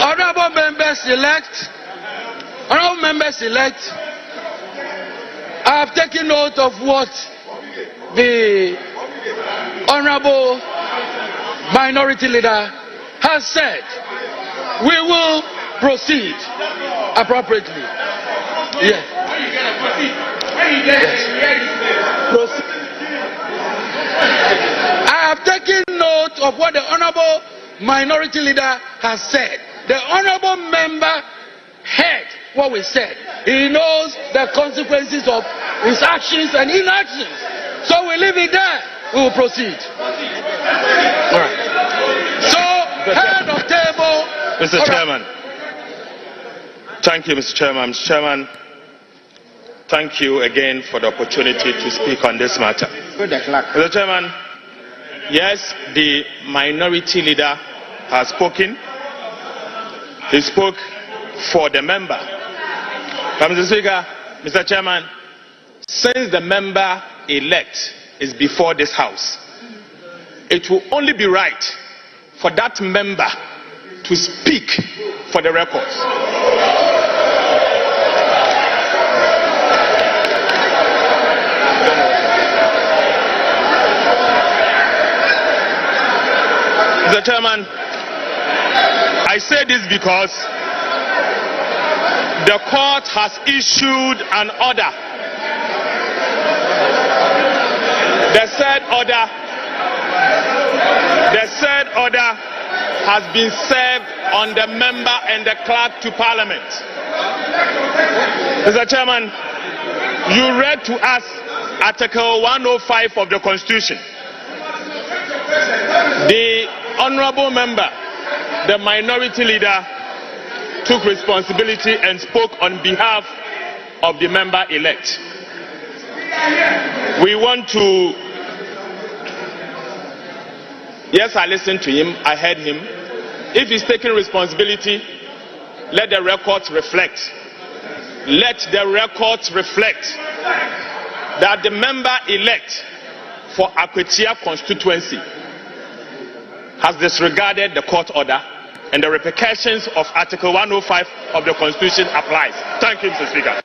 Honorable members elect, I have taken note of what the Honorable Minority Leader has said. We will proceed appropriately. Yes. I have taken note of what the Honorable Minority Leader has said. The Honorable Member heard what we said. He knows the consequences of his actions and inactions. So we leave it there. We will proceed. All right. So, head of table. Mr. Chairman. Thank you, Mr. Chairman. Mr. Chairman, thank you again for the opportunity to speak on this matter. Mr. Chairman, yes, the minority leader has spoken. He spoke for the member. But Mr. Speaker, Mr. Chairman, since the member elect is before this House, it will only be right for that member to speak for the records. Mr. Chairman, I say this because the court has issued an order. The said order has been served on the member and the clerk to Parliament. Mr. Chairman, you read to us Article 105 of the Constitution. The honorable member, the minority leader, took responsibility and spoke on behalf of the member elect. We want to, yes, I listened to him, I heard him. If he's taking responsibility, let the records reflect. Let the records reflect that the member elect for Akwetia constituency has disregarded the court order, and the repercussions of Article 105 of the Constitution applies. Thank you, Mr. Speaker.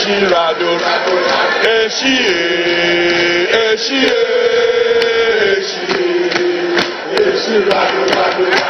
Rado, Rado, Rado.